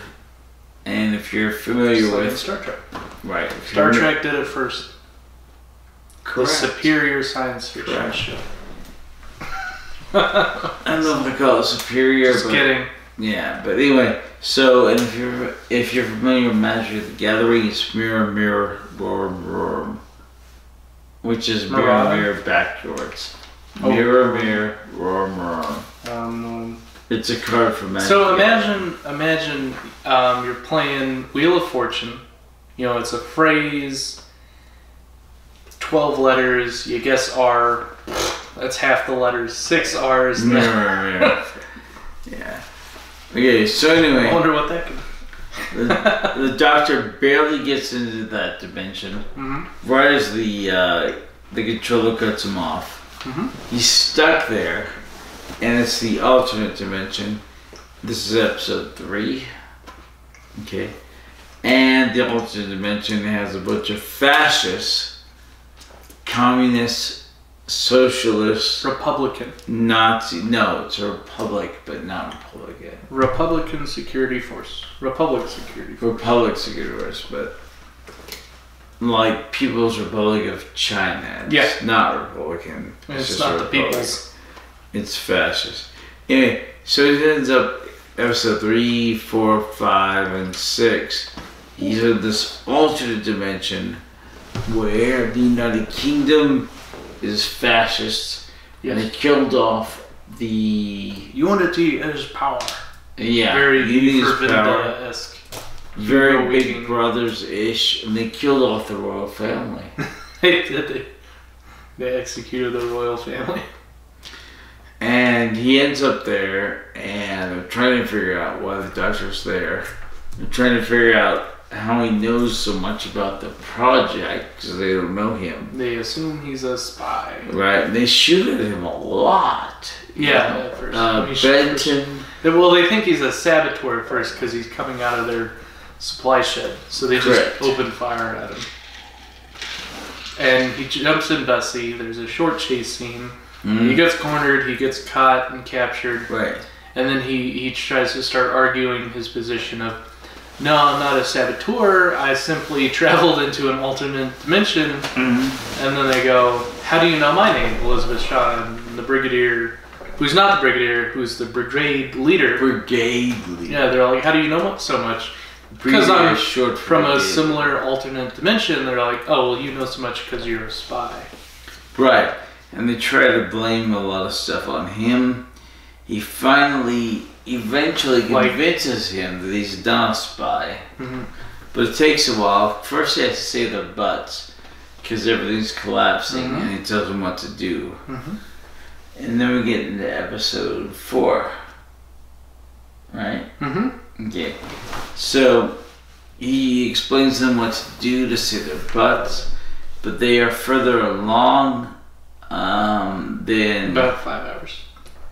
And if you're familiar with Star Trek. Right. Star Trek did it first. Correct. The superior science fiction show. I don't know if I call it superior. Just kidding. Yeah, but anyway. So, and if you're familiar with Magic the Gathering, it's mirror, which is mirror backwards. Mirror, roar. It's a card for Magic. So imagine you're playing Wheel of Fortune. It's a phrase, 12 letters. You guess R. That's half the letters. 6 R's. Mirror. Yeah. Okay, so anyway. I wonder what that could. The Doctor barely gets into that dimension. Right as the controller cuts him off. He's stuck there. And it's the alternate dimension. This is episode 3. Okay. And the alternate dimension has a bunch of fascists, communists, socialists, Republican. Nazi. No, it's a republic, but not Republican. Republican Security Force. Republic Security Force. Republic Security Force, but like People's Republic of China. It's not Republican. It's just not the Republic. people's. It's fascist. Anyway, so it ends up episode 3, 4, 5, and 6. He's in this alternate dimension where the United Kingdom is fascist. Yes. And they killed off the Unity is power. Yeah, Very Unity for is power. Vendetta-esque. Very Big Brothers-ish, and they killed off the royal family. They did. They executed the royal family. And he ends up there, and they're trying to figure out why the Doctor's there. They're trying to figure out how he knows so much about the project, because they don't know him. They assume he's a spy. Right, and they shoot at him a lot. Yeah, at first. Benton. Well, they think he's a saboteur at first, because he's coming out of their supply shed. So they just open fire at him. And he jumps in Bessie. There's a short chase scene. He gets cornered, he gets caught and captured. Right. And then he tries to start arguing his position of, no, I'm not a saboteur, I simply traveled into an alternate dimension. And then they go, how do you know my name? Elizabeth Shaw. And the brigadier, who's not the brigadier, who's the brigade leader. Yeah, they're like, how do you know so much? Because I'm short from a similar alternate dimension. They're like, oh, well, you know so much because you're a spy. Right. And they try to blame a lot of stuff on him. He eventually convinces him that he's not a spy. But it takes a while. First he has to say their butts, because everything's collapsing, and he tells them what to do. And then we get into episode 4. Right? Okay. So he explains to them what to do to say their butts. But but they are further along than about 5 hours.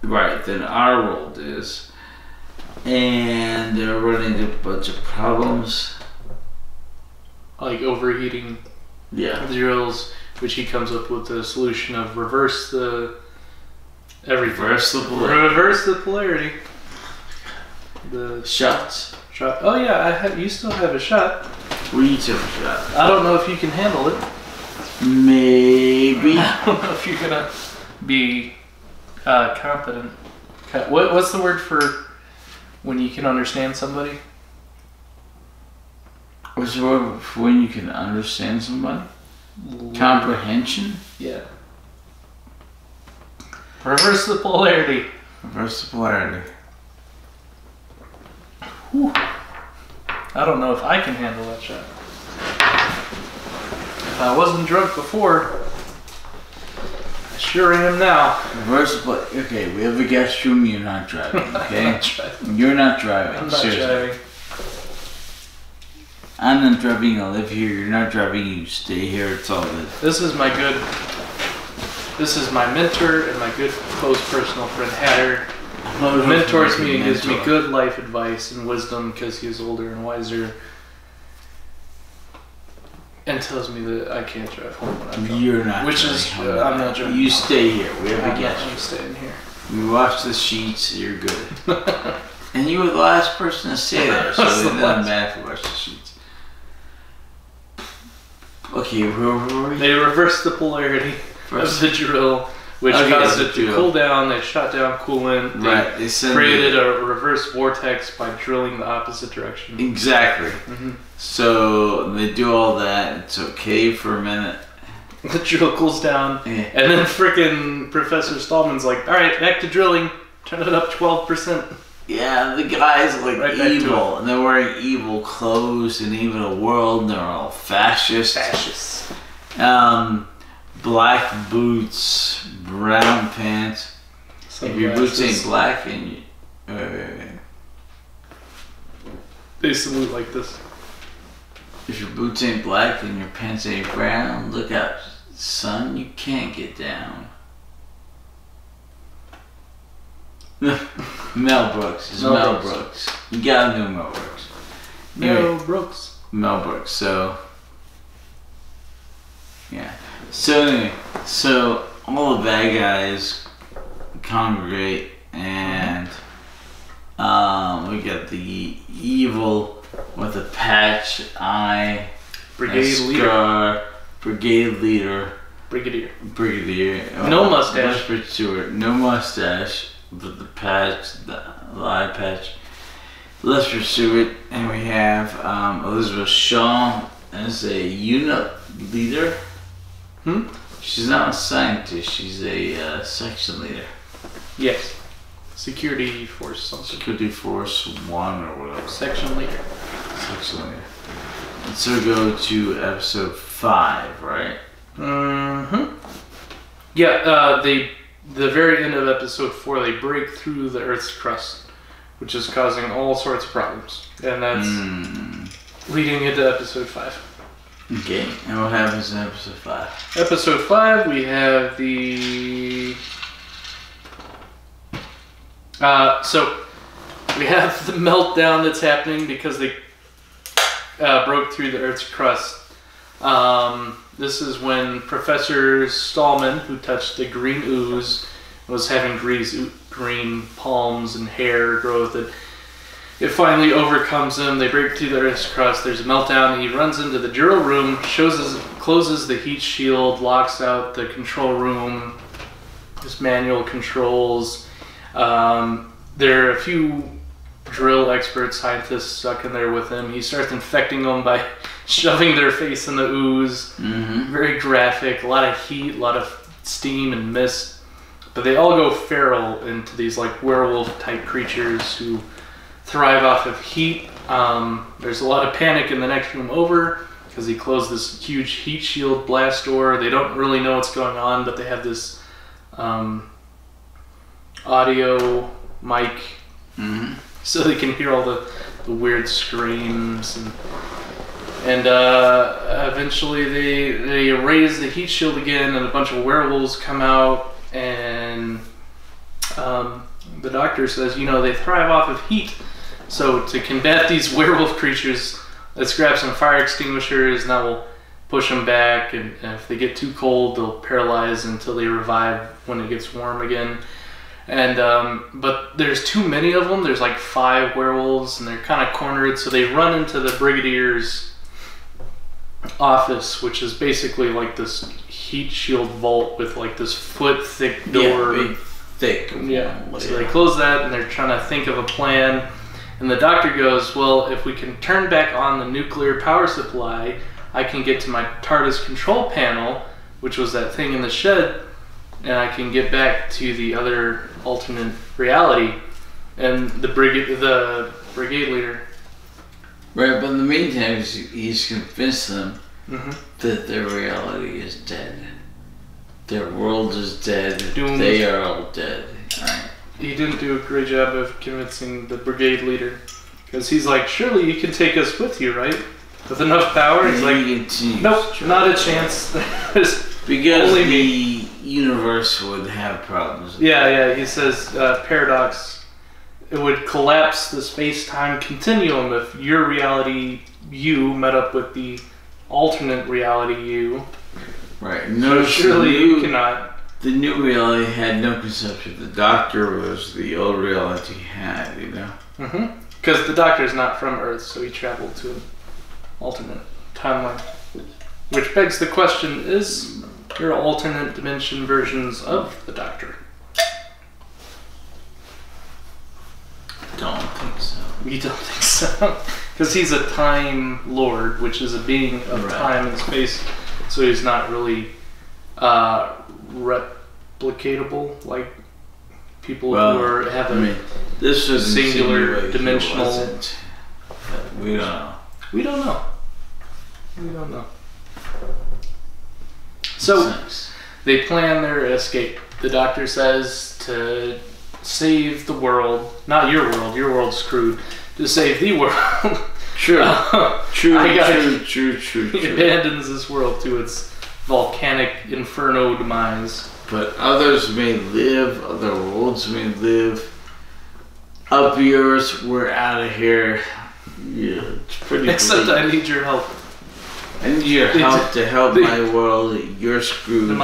Right, than our world is, and they're running into a bunch of problems, like overheating. Yeah, the drills, which he comes up with the solution of reverse the everything. Reverse the polarity. The shots. Shot. Oh yeah, you still have a shot. We each have a shot. I don't know if you can handle it. Maybe. I don't know if you're gonna be competent. What's the word for when you can understand somebody? What's the word for when you can understand somebody? Comprehension? Yeah. Reverse the polarity. Reverse the polarity. Whew. I don't know if I can handle that shot. If I wasn't drunk before, I sure am now. Reverse the polarity. Okay, we have a guest room. You're not driving. Okay. I'm not driving. You're not driving. I'm not Seriously. driving. I'm not driving. I live here. You're not driving. You stay here. It's all good. This is my mentor and my good close personal friend Hatter. Who mentors me and gives me good life advice and wisdom because he's older and wiser. And tells me that I can't drive home when I'm drunk. You're not. Which is, I'm not driving. You stay here. We have a guest. I'm staying here. We wash the sheets. You're good. And you were the last person to stay there, so it doesn't matter if we wash the sheets. Okay, where were we? They reversed the polarity of the drill, which caused it to cool down. They shut down coolant. They created a reverse vortex by drilling the opposite direction. Exactly. Mm-hmm. So they do all that. It's okay for a minute. The drill cools down, and then frickin' Professor Stallman's like, "All right, back to drilling. Turn it up 12%." Yeah, the guy's like evil, and they're wearing evil clothes and even a world, and they're all fascists. Black boots, brown pants. If your boots ain't black and you... They salute like this. If your boots ain't black and your pants ain't brown, look out, son, you can't get down. Mel Brooks. It's Mel Brooks. You gotta know Mel Brooks. Mel Brooks. So, yeah. So anyway, all the bad guys congregate, and we got the evil with a patch eye, Brigadier. No mustache. Westford Stewart. No mustache. With the patch, the eye patch. Lester Stewart, and we have Elizabeth Shaw as a unit leader. She's not a scientist, she's a section leader. Yes. Security force something. Security force 1 or whatever. Section leader. And so go to episode 5, right? Yeah, the very end of episode 4, they break through the Earth's crust, which is causing all sorts of problems. And that's leading into episode 5. Okay, and what happens in episode 5? Episode 5, we have the... So, we have the meltdown that's happening because they broke through the Earth's crust. This is when Professor Stallman, who touched the green ooze, was having green palms and hair growth. It finally overcomes him. They break through the Earth's crust. There's a meltdown. He runs into the drill room, closes the heat shield, locks out the control room, just manual controls. There are a few drill expert scientists stuck in there with him. He starts infecting them by shoving their face in the ooze. Very graphic, a lot of heat, a lot of steam and mist. But they all go feral into these like werewolf type creatures who thrive off of heat. There's a lot of panic in the next room over because he closed this huge heat shield blast door. They don't really know what's going on, but they have this audio mic so they can hear all the weird screams And eventually they raise the heat shield again, and a bunch of werewolves come out, and the doctor says, you know, they thrive off of heat. So to combat these werewolf creatures, let's grab some fire extinguishers, and that will push them back, and if they get too cold, they'll paralyze until they revive when it gets warm again. And but there's too many of them. There's like 5 werewolves, and they're kind of cornered, so they run into the Brigadier's office, which is basically like this heat shield vault with like this foot thick door. Yeah, big, thick. Yeah. So they close that, and they're trying to think of a plan. And the doctor goes, well, if we can turn back on the nuclear power supply, I can get to my TARDIS control panel, which was that thing in the shed, and I can get back to the other alternate reality. And the brigade leader. Right, but in the meantime, he's convinced them that their reality is dead. Their world is dead. Doomed. They are all dead. Right. He didn't do a great job of convincing the brigade leader, because he's like, surely you can take us with you, right? With enough power? He's like, nope, not a chance. Because the universe would have problems. Yeah, he says paradox. It would collapse the space-time continuum if your reality you met up with the alternate reality you. Right. No, so surely you cannot. The new reality had no conception. The doctor was the old reality had, you know? Because the doctor's not from Earth, so he traveled to an alternate timeline. Which begs the question, is there alternate dimension versions of the doctor? Don't think so. We don't think so. Because he's a time lord, which is a being of time and space, so he's not really replicatable like people who have this was singular dimensional. We don't know. We don't know. We don't know. So they plan their escape. The doctor says to save the world, not your world. Your world's screwed. To save the world. True. True. He abandons this world to its volcanic inferno demise. But others may live, other worlds may live. Up yours, we're out of here. Yeah, it's pretty Except bleak. I need your help. I need your help to help my world. You're screwed.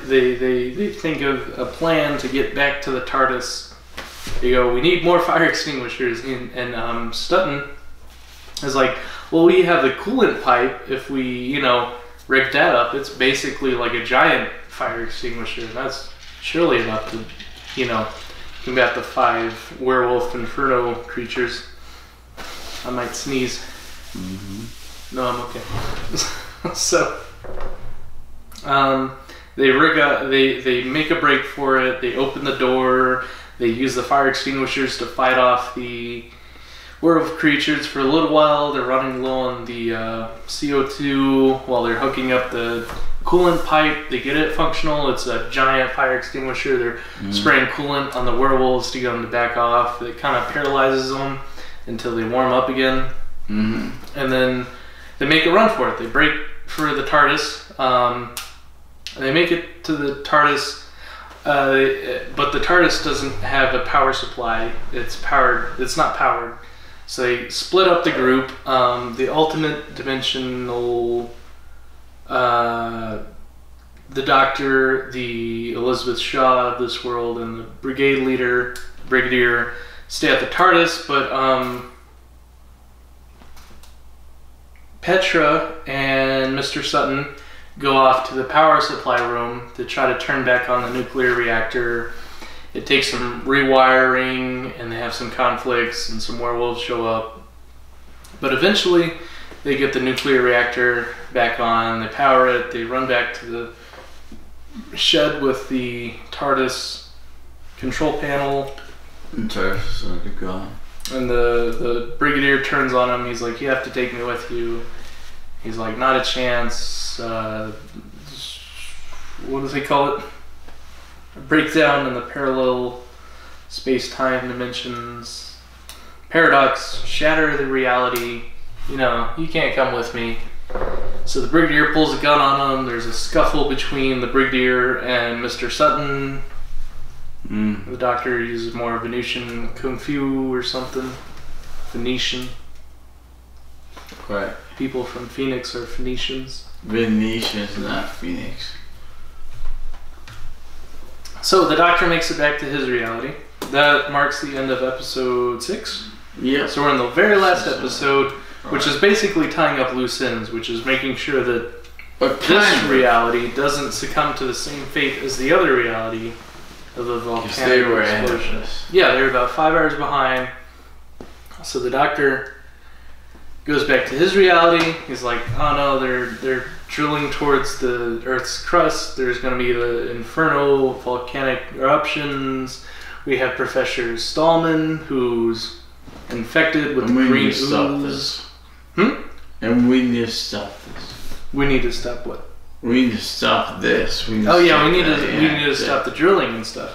They think of a plan to get back to the TARDIS. They go, we need more fire extinguishers. And Stutton is like, well, we have the coolant pipe. If we, you know, rig that up, it's basically like a giant fire extinguisher. And that's surely enough to, you know, combat the 5 werewolf inferno creatures. I might sneeze. No, I'm okay. So, they make a break for it. They open the door. They use the fire extinguishers to fight off the werewolf creatures for a little while. They're running low on the CO2 while they're hooking up the coolant pipe. They get it functional. It's a giant fire extinguisher. They're spraying coolant on the werewolves to get them to back off. It kind of paralyzes them until they warm up again. And then they make a run for it. They break for the TARDIS. They make it to the TARDIS, but the TARDIS doesn't have a power supply. It's not powered. So they split up the group. The alternate dimensional, the Doctor, the Elizabeth Shaw of this world, and the Brigadier stay at the TARDIS, but Petra and Mr. Sutton go off to the power supply room to try to turn back on the nuclear reactor. It takes some rewiring, and they have some conflicts, and some werewolves show up. But eventually, they get the nuclear reactor back on, they power it, they run back to the shed with the TARDIS control panel. And the Brigadier turns on him. He's like, you have to take me with you. He's like, not a chance. What does he call it? A breakdown in the parallel space-time dimensions. Paradox, shatter the reality. You know, you can't come with me. So the Brigadier pulls a gun on him. There's a scuffle between the Brigadier and Mr. Sutton. The Doctor uses more Venetian Kung Fu or something. Venetian. Right. People from Phoenix are Phoenicians. Venetians, not Phoenix. So the Doctor makes it back to his reality. That marks the end of episode 6. Yeah. So we're in the very last episode, which is basically tying up loose ends, which is making sure that this reality doesn't succumb to the same fate as the other reality of the volcanic explosion. Yeah, they're about 5 hours behind. So the Doctor goes back to his reality. He's like, oh no, they're drilling towards the Earth's crust. There's going to be the Inferno volcanic eruptions. We have Professor Stallman, who's infected with the green ooze. And we need to stop this. We need to stop what? We need to stop this. We need to stop the drilling and stuff.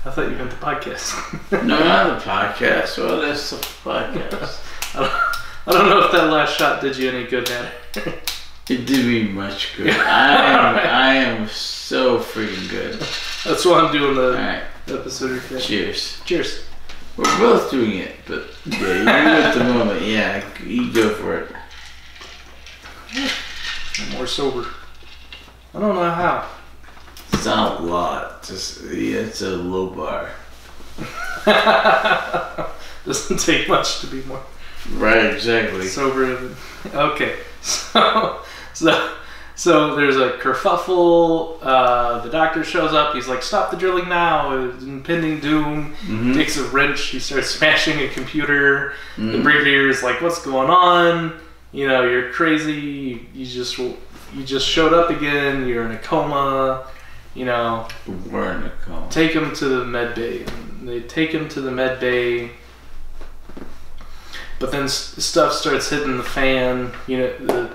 I thought you meant the podcast. No, not the podcast. Well, that's the podcast. I don't know if that last shot did you any good, man. It did me much good. I am so freaking good. That's why I'm doing the episode. Cheers. Cheers. We're both doing it, but yeah, you at the moment. Yeah, you go for it. I'm more sober. I don't know how. It's not a lot. It's a low bar. Doesn't take much to be more. Right, exactly. Sober. Okay, so there's a kerfuffle. The Doctor shows up. He's like, "Stop the drilling now! It's impending doom." Takes a wrench. He starts smashing a computer. The Brigadier is like, "What's going on? You know, you're crazy. You just showed up again. You're in a coma. You know, we're in a coma. Take him to the med bay." And they take him to the med bay. But then stuff starts hitting the fan. You know,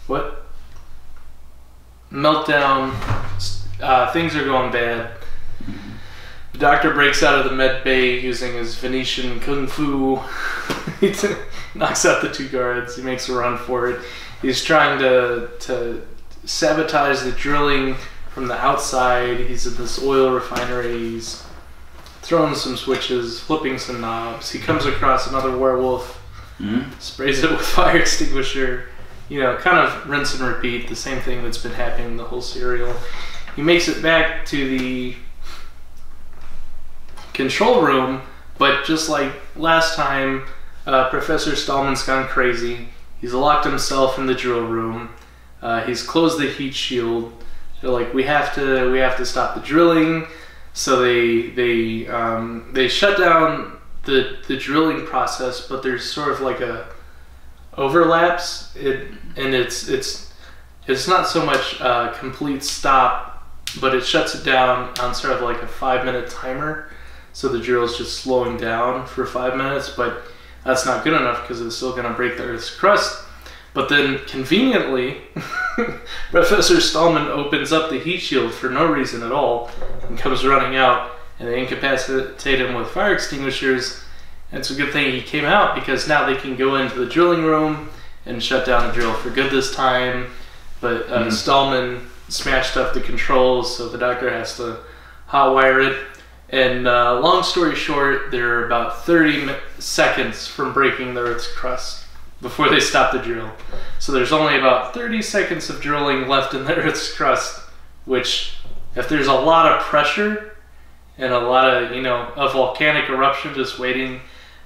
what? Meltdown. Things are going bad. The Doctor breaks out of the med bay using his Venetian Kung Fu. He knocks out the 2 guards. He makes a run for it. He's trying to sabotage the drilling from the outside. He's in this oil refinery. He's throwing some switches, flipping some knobs. He comes across another werewolf, sprays it with fire extinguisher. You know, kind of rinse and repeat, the same thing that's been happening in the whole serial. He makes it back to the control room, but just like last time, Professor Stallman's gone crazy. He's locked himself in the drill room. He's closed the heat shield. They're like, we have to stop the drilling. So they shut down the drilling process, but there's sort of like a overlaps. It's not so much a complete stop, but it shuts it down on sort of like a 5-minute timer. So the drill's just slowing down for 5 minutes, but that's not good enough because it's still going to break the Earth's crust. But then, conveniently, Professor Stallman opens up the heat shield for no reason at all and comes running out, and they incapacitate him with fire extinguishers. And it's a good thing he came out because now they can go into the drilling room and shut down the drill for good this time. But Stallman smashed up the controls, so the Doctor has to hotwire it. And long story short, they're about 30 seconds from breaking the Earth's crust before they stop the drill. So there's only about 30 seconds of drilling left in the Earth's crust, which, if there's a lot of pressure and a lot of, a volcanic eruption just waiting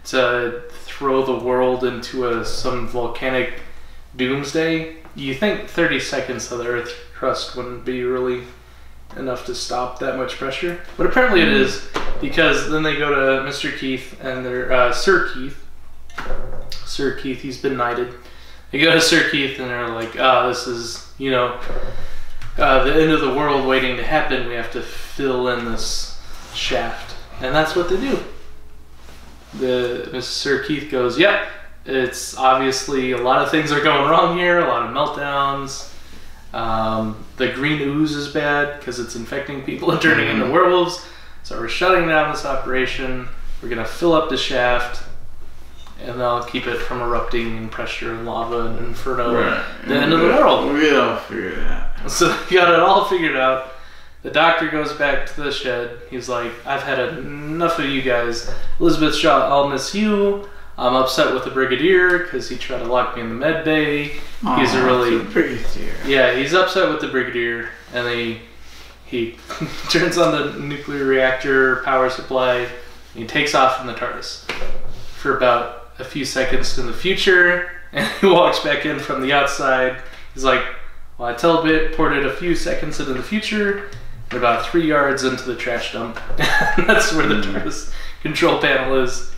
to throw the world into some volcanic doomsday, you think 30 seconds of the Earth's crust wouldn't be really enough to stop that much pressure. But apparently it is, because then they go to Mr. Keith and they're Sir Keith, he's been knighted. They go to Sir Keith and they're like, this is, the end of the world waiting to happen. We have to fill in this shaft. And that's what they do. Mr. Sir Keith goes, yeah, it's obviously a lot of things are going wrong here, a lot of meltdowns. The green ooze is bad because it's infecting people and turning into werewolves. So we're shutting down this operation. We're going to fill up the shaft. and they'll keep it from erupting in pressure and lava and Inferno, Right. the end of the world. We all figured it out. So they got it all figured out. The doctor goes back to the shed. He's like, I've had enough of you guys. Elizabeth Shaw, I'll miss you. I'm upset with the Brigadier because he tried to lock me in the med bay. He's a really... the Brigadier. Yeah, he's upset with the Brigadier. And he turns on the nuclear reactor power supply. And he takes off in the TARDIS for about a few seconds in the future. And he walks back in from the outside. He's like, well, I teleported a few seconds into the future. About 3 yards into the trash dump. That's where the TARDIS control panel is.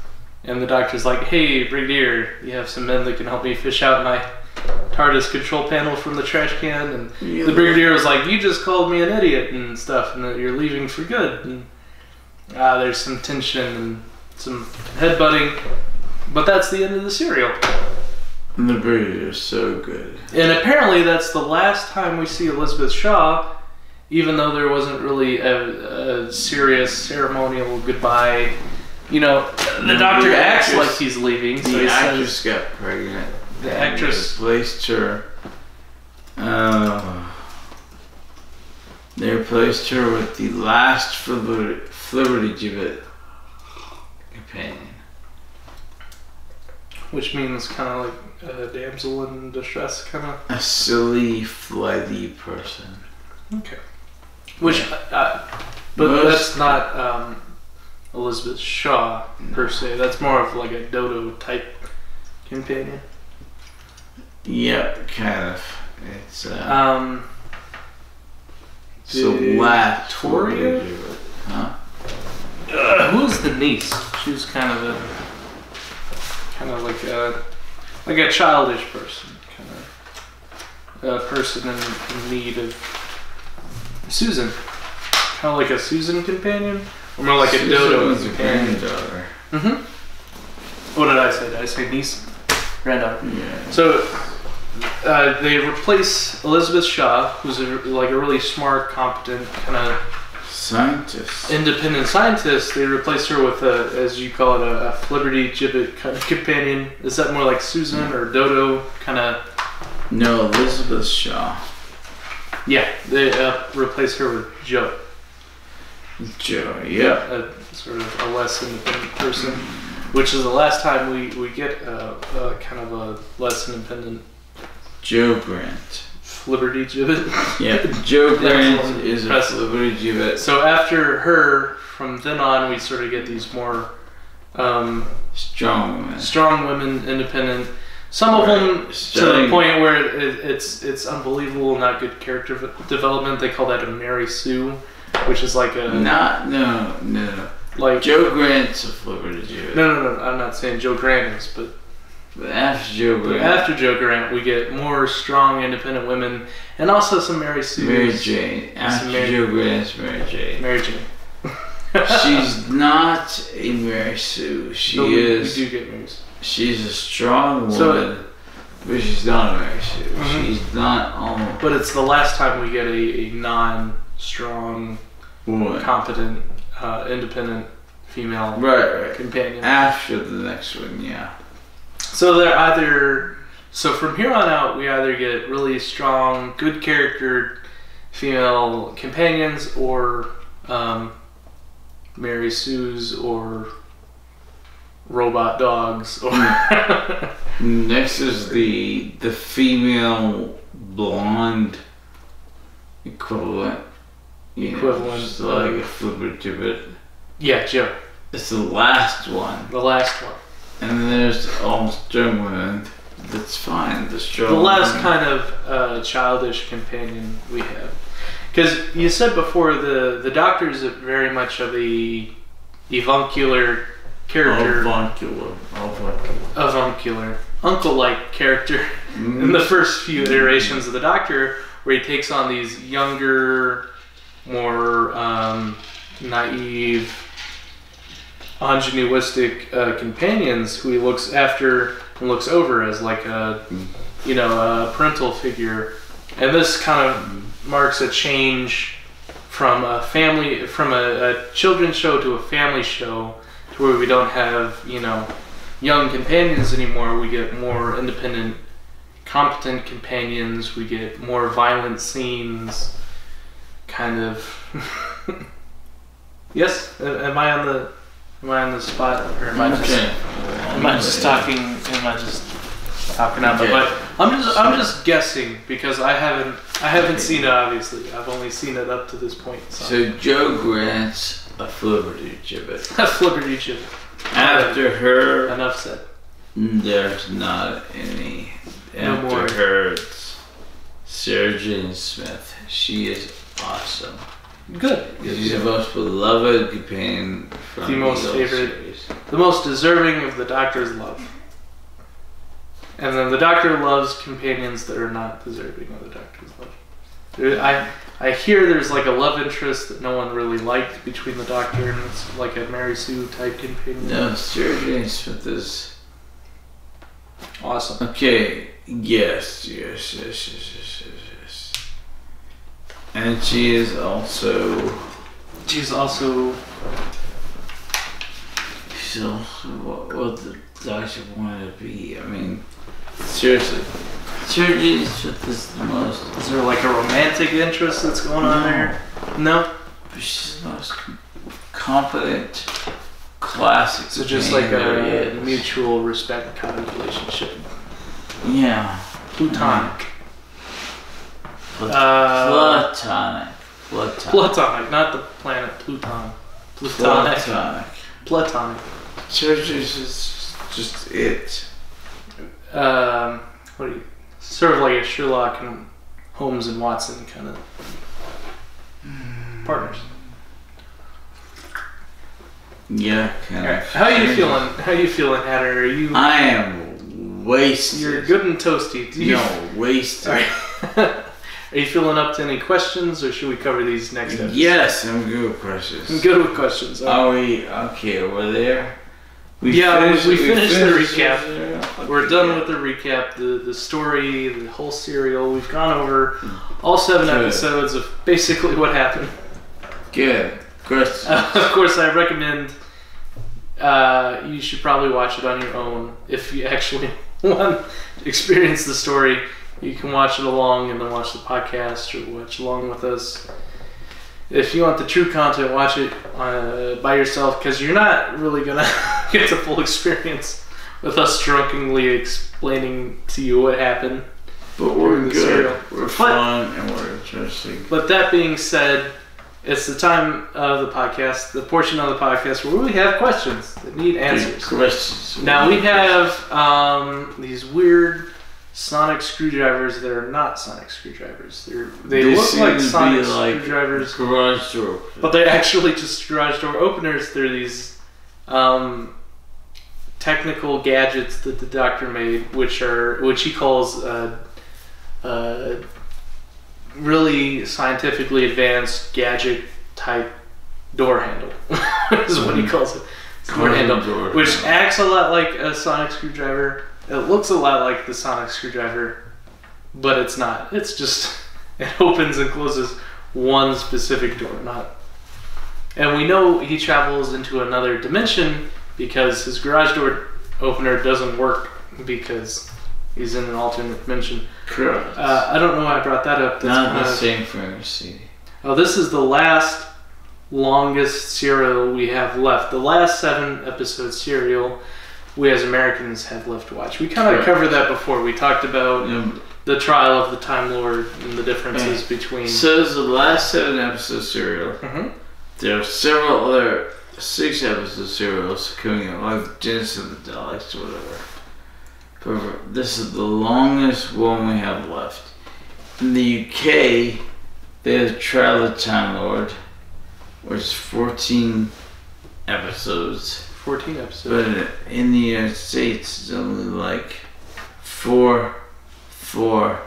And the doctor's like, hey, Brigadier, you have some men that can help me fish out my TARDIS control panel from the trash can. And the Brigadier was like, you just called me an idiot and stuff, and that you're leaving for good. And there's some tension and some headbutting. But that's the end of the serial. And the Brigadier's so good. And apparently that's the last time we see Elizabeth Shaw, even though there wasn't really a serious ceremonial goodbye. You know, the doctor acts like he's leaving. So the actress got pregnant. The actress replaced her. They replaced her with the last flibbertigibbet companion. Which means kind of like a damsel in distress, kind of. A silly, flighty person. Okay. Which, but that's not Elizabeth Shaw per se. That's more of like a Dodo type companion. Yep, kind of. It's Victoria? Huh? Who's the niece? She was kind of like a childish person, kind of a person in need of Susan, kind of like a Susan companion, or more like a Dodo companion. Granddaughter. What did I say? Did I say niece? Granddaughter. Yeah. So they replace Elizabeth Shaw, who's like a really smart, competent, kind of scientist, independent scientist. They replaced her with as you call it, a flibbertigibbet kind of companion. Is that more like Susan or Dodo kind of? No, Elizabeth Shaw. Yeah, they replaced her with Joe. Joe, yeah. Sort of a less independent person, which is the last time we get kind of a less independent Joe Grant. Flibbertigibbet. Yeah, Joe Grant is a flibbertigibbet. So after her, from then on, we sort of get these more strong women, independent. Some of them to the point where it's unbelievable, not good character development. They call that a Mary Sue, which is like a no. Like Joe Grant's a flibbertigibbet. No. I'm not saying Joe Grant is, but after Joe Grant, we get more strong, independent women, and also some Mary Sue. Mary Jane. After Joe Grant's Mary Jane. Mary Jane. She's not a Mary Sue. She is. We do get Mary Sue. She's a strong woman, but she's not a Mary Sue. She's not. But it's the last time we get a non-strong, competent, independent female companion. After the next one, yeah. So they're either. So from here on out, we either get really strong, good character female companions, or Mary Sue's, or robot dogs, or next is the female blonde equivalent. Equivalent, like a flibbertigibbet. Yeah, Joe. It's the last one. The last one. And then there's almost strong women. That's fine. The last kind of childish companion we have. Because you said before the doctor is very much of a avuncular character. Avuncular. Uncle-like character in the first few iterations of the Doctor, where he takes on these younger, more naive, ingenuistic companions who he looks after and looks over as like a parental figure. And this kind of marks a change from a children's show to a family show, to where we don't have young companions anymore. We get more independent, competent companions. We get more violent scenes. Kind of. Yes? Am I on the spot, or am I just talking? Am I just talking out? Okay. But I'm just guessing because I haven't seen it. Obviously, I've only seen it up to this point. So Joe grants a Flibberty Gibbet. A Flibberty Gibbet. After her, enough said. There's not any. No After more. her, it's Sarah Jane Smith. She is awesome. Good. She's the most beloved companion from the most favorite, series. The most deserving of the Doctor's love. And then the Doctor loves companions that are not deserving of the Doctor's love. I hear there's like a love interest that no one really liked between the Doctor and it's like a Mary Sue type companion. No, Sarah Jane Smith is awesome. Okay, yes. And she's also what the Doctor wanted to be. I mean, seriously. Sarah Jane Smith is the most. Is there like a romantic interest that's going on there? No? But she's the most competent, classic. So just like a mutual respect kind of relationship. Yeah. Plutonic. Platonic, not the planet Pluton. Platonic. Church is just it. What do you? Sort of like a Sherlock and Holmes and Watson kind of partners. Yeah, kind of. How are you feeling? How are you feeling, Hatter? Are you? I am wasted. You're good and toasty. Wasted. Are you feeling up to any questions, or should we cover these next episode? Yes, I'm good with questions. I'm good with questions. Are we okay? We're there. We finished the recap. We're done with the recap. The story, the whole serial. We've gone over all 7 episodes of basically what happened. Good. Questions. Of course, I recommend you should probably watch it on your own if you actually want to experience the story. You can watch it along and then watch the podcast or watch along with us. If you want the true content, watch it by yourself because you're not really going to get the full experience with us drunkenly explaining to you what happened. But we're good. We're fun and we're interesting. But that being said, it's the time of the podcast, the portion of the podcast where we have questions that need answers. Questions. Now we have these weird sonic screwdrivers that are not sonic screwdrivers. They look like sonic screwdrivers, garage door openers. But they're actually just garage door openers. They're these technical gadgets that the Doctor made, which he calls really scientifically advanced gadget type door handle. Is what he calls it. Door handle, which acts a lot like a sonic screwdriver. It looks a lot like the sonic screwdriver, but it's not. It's just, it opens and closes one specific door, not. And we know he travels into another dimension because his garage door opener doesn't work because he's in an alternate dimension. Correct. I don't know why I brought that up. That's not the same for MC. Oh, this is the longest serial we have left. The last 7 episode serial we as Americans have left to watch. We kind of covered that before. We talked about the trial of the Time Lord and the differences between. So this is the last 7 episode serial. Mm-hmm. There are several other 6 episode serials coming out, like Genesis of the Daleks or whatever. But this is the longest one we have left. In the UK, they have Trial of the Time Lord, which is 14 episodes. 14 episodes. But in the United States, it's only like 4, 4,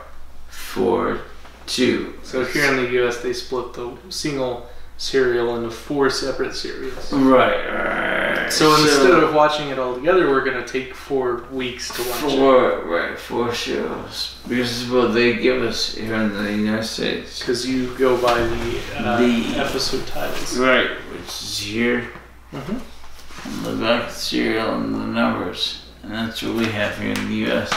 4, 2. So here in the US, they split the single serial into 4 separate serials. Right. So instead of watching it all together, we're going to take 4 weeks to watch it. 4 shows. Because it's what they give us here in the United States. Because you go by the episode titles. Right, which is here. Mm-hmm. And the back of the serial and the numbers. And that's what we have here in the U.S.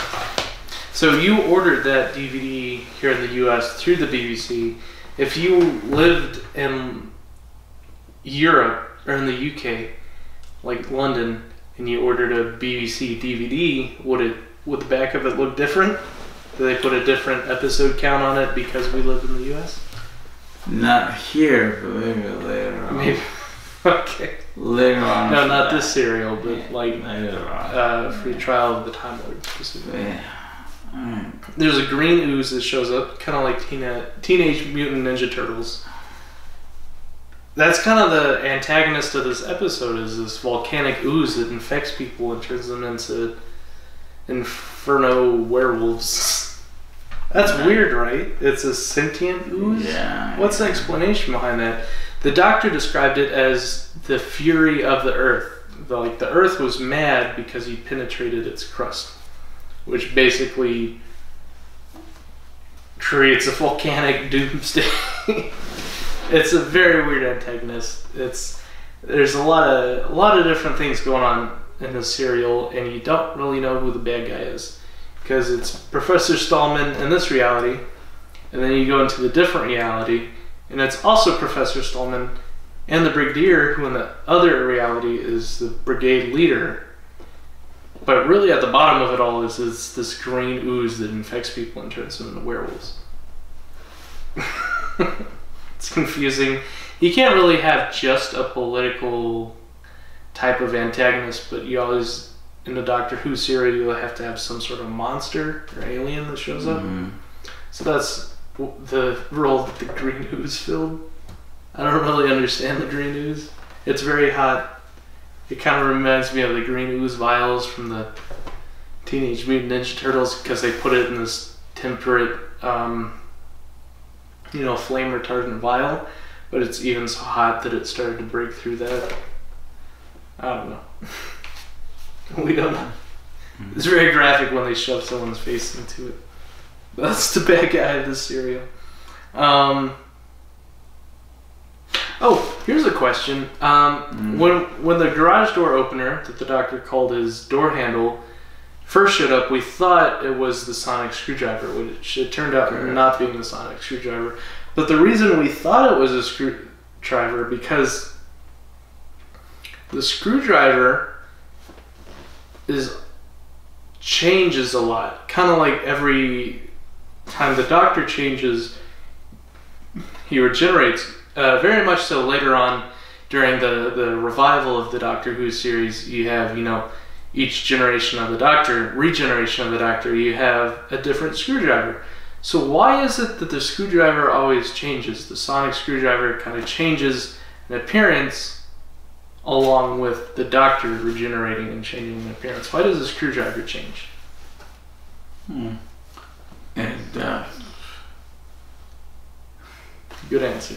So you ordered that DVD here in the U.S. through the BBC. If you lived in Europe or in the U.K., like London, and you ordered a BBC DVD, would the back of it look different? Do they put a different episode count on it because we live in the U.S.? Not here, but maybe later on. Maybe. Okay. Later on. No, not this serial, but yeah, like Free Trial of the Time Lord specifically. Yeah. Alright. There's a green ooze that shows up, kind of like Teenage Mutant Ninja Turtles. That's kind of the antagonist of this episode, is this volcanic ooze that infects people and turns them into Inferno werewolves. That's weird, right? It's a sentient ooze? Yeah. What's the explanation behind that? The doctor described it as the fury of the earth. Like the earth was mad because he penetrated its crust, which basically creates a volcanic doomsday. It's a very weird antagonist. There's a lot of different things going on in the serial, and you don't really know who the bad guy is, because it's Professor Stallman in this reality, and then you go into the different reality, and it's also Professor Stallman and the Brigadier, who in the other reality is the brigade leader. But really at the bottom of it all is this green ooze that infects people and turns them into werewolves. It's confusing. You can't really have just a political type of antagonist, but you always, in the Doctor Who series, you'll have to have some sort of monster or alien that shows up. So that's the role that the green ooze filled. I don't really understand the green ooze. It's very hot. It kind of reminds me of the green ooze vials from the Teenage Mutant Ninja Turtles, because they put it in this temperate, flame retardant vial, but it's even so hot that it started to break through that. I don't know. We don't know. It's very graphic when they shove someone's face into it. That's the bad guy of this serial. Oh, here's a question. When the garage door opener that the Doctor called his door handle first showed up, we thought it was the sonic screwdriver, which it turned out not being the sonic screwdriver. But the reason we thought it was a screwdriver, because the screwdriver changes a lot. Kind of like every time the Doctor changes, he regenerates. Very much so later on during the revival of the Doctor Who series, you have, each generation of the Doctor, regeneration of the Doctor, you have a different screwdriver. So why is it that the screwdriver always changes? The sonic screwdriver kind of changes in appearance along with the Doctor regenerating and changing in appearance. Why does the screwdriver change? Good answer.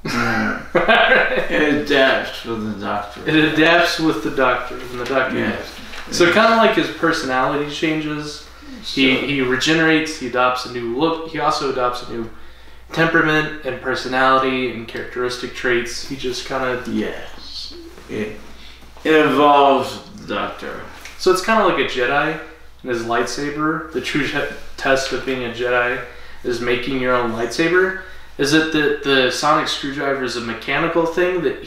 It adapts with the Doctor. It adapts with the Doctor when the Doctor adapts. So kind of like his personality changes. He regenerates. He adopts a new look. He also adopts a new temperament and personality and characteristic traits. He just kind of it evolves the Doctor. So it's kind of like a Jedi and his lightsaber. The true test of being a Jedi is making your own lightsaber. Is it that the sonic screwdriver is a mechanical thing that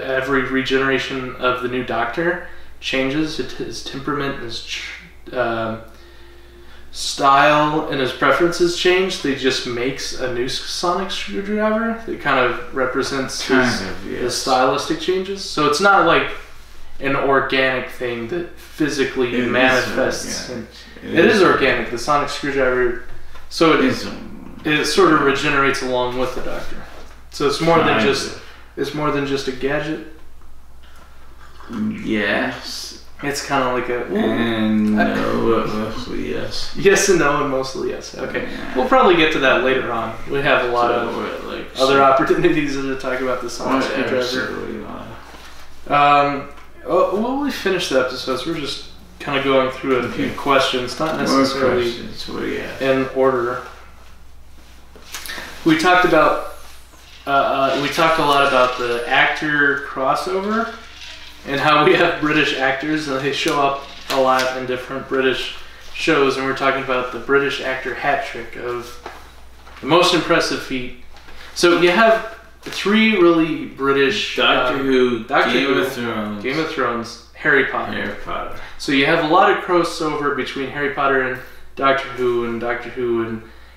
every regeneration of the new Doctor changes his temperament, his style, and his preferences change? They just makes a new sonic screwdriver that kind of represents his stylistic changes. So it's not like an organic thing that physically manifests. It is organic. The sonic screwdriver. So it is. It sort of regenerates along with the Doctor. So it's more than just a gadget. Yes. It's kind of like a mostly yes. Yes and no, and mostly yes. Okay, we'll probably get to that later on. We have a lot of other opportunities to talk about the sonic screwdriver. Well, we finished the episodes. We're just kind of going through a few questions, not necessarily in order. We talked about a lot about the actor crossover and how we have British actors and they show up a a lot in different British shows, and we're talking about the British actor hat trick of the most impressive feat. So you have 3 really British Doctor Who, Game of Thrones, Harry Potter. So you have a lot of crossover between Harry Potter and Doctor Who and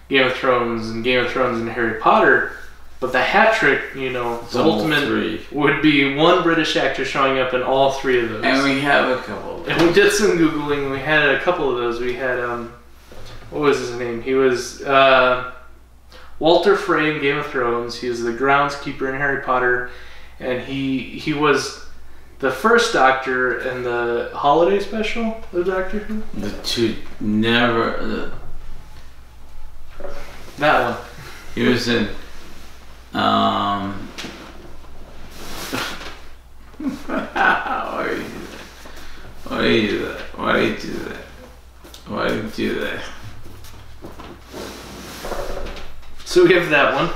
Game of Thrones and Game of Thrones and Harry Potter. But the hat trick, the ultimate would be one British actor showing up in all 3 of those. And we have a couple. And we did some Googling. We had a couple of those. We had, what was his name? He was Walter Frey in Game of Thrones. He was the groundskeeper in Harry Potter. And he was the first Doctor in the holiday special of Doctor Who. That one. He was in... Why do you do that? Why do you do that? Why do you do that? So we have that one.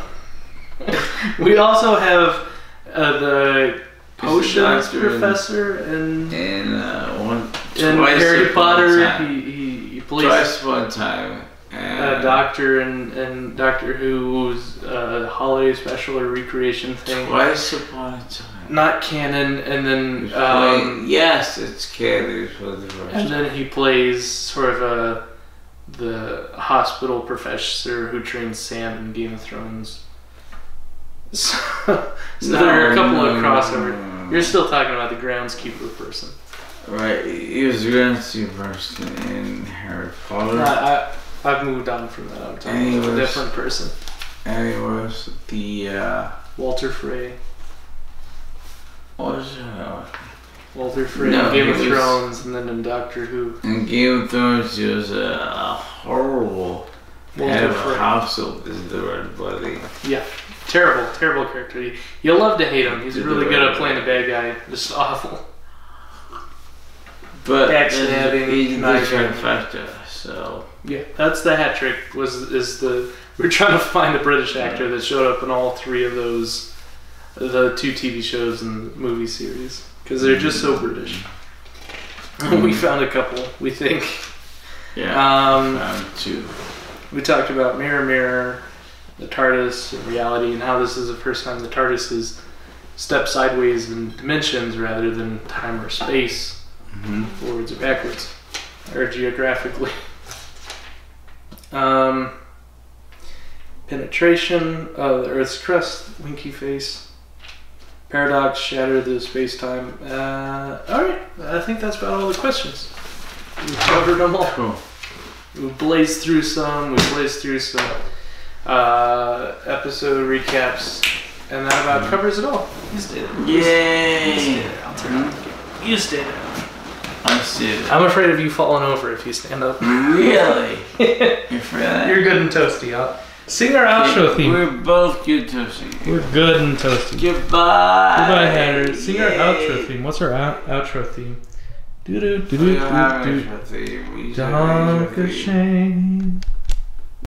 We also have the potions professor in Harry Potter. He plays twice one time. A doctor in Doctor Who's holiday special or recreation thing. Twice upon a time. Not canon, and then yes, it's canon for the first. And then he plays sort of the hospital professor who trains Sam in Game of Thrones. So there are a couple of crossover. You're still talking about the groundskeeper person, right? He was the groundskeeper person in Harry Potter. I've moved on from that. I'm talking about a different person. And he was the Walter Frey. What was it? Walter Frey in Game of Thrones, and then in Doctor Who. In Game of Thrones, he was a horrible head of a household. Is the word, buddy? Yeah, terrible character. You love to hate him. He's really good at playing a bad guy. Just awful. But backstabbing, he's a trifecta. So yeah, that's the hat trick. We're trying to find a British actor that showed up in all 3 of those, the 2 TV shows and the movie series, because they're just so British. We found a couple, we think. Yeah, found 2. We talked about Mirror Mirror, the TARDIS, and reality, and how this is the first time the TARDIS has stepped sideways in dimensions rather than time or space, forwards or backwards, or geographically. Penetration of the Earth's crust, winky face. Paradox, shatter the space-time. Alright, I think that's about all the questions. We've covered them all. Cool. We blazed through some, episode recaps, and that about covers it all. You stayed it. Yay! You stayed it. I'll turn it. You stayed it. I stayed it. I'm afraid of you falling over if you stand up. Really? You're afraid of that? You're good and toasty. Sing our outro theme. We're both good toasty. We're good and toasty. Goodbye. Goodbye, Hatters. Sing our outro theme. What's our outro theme? Do do do do do do. Dark shame.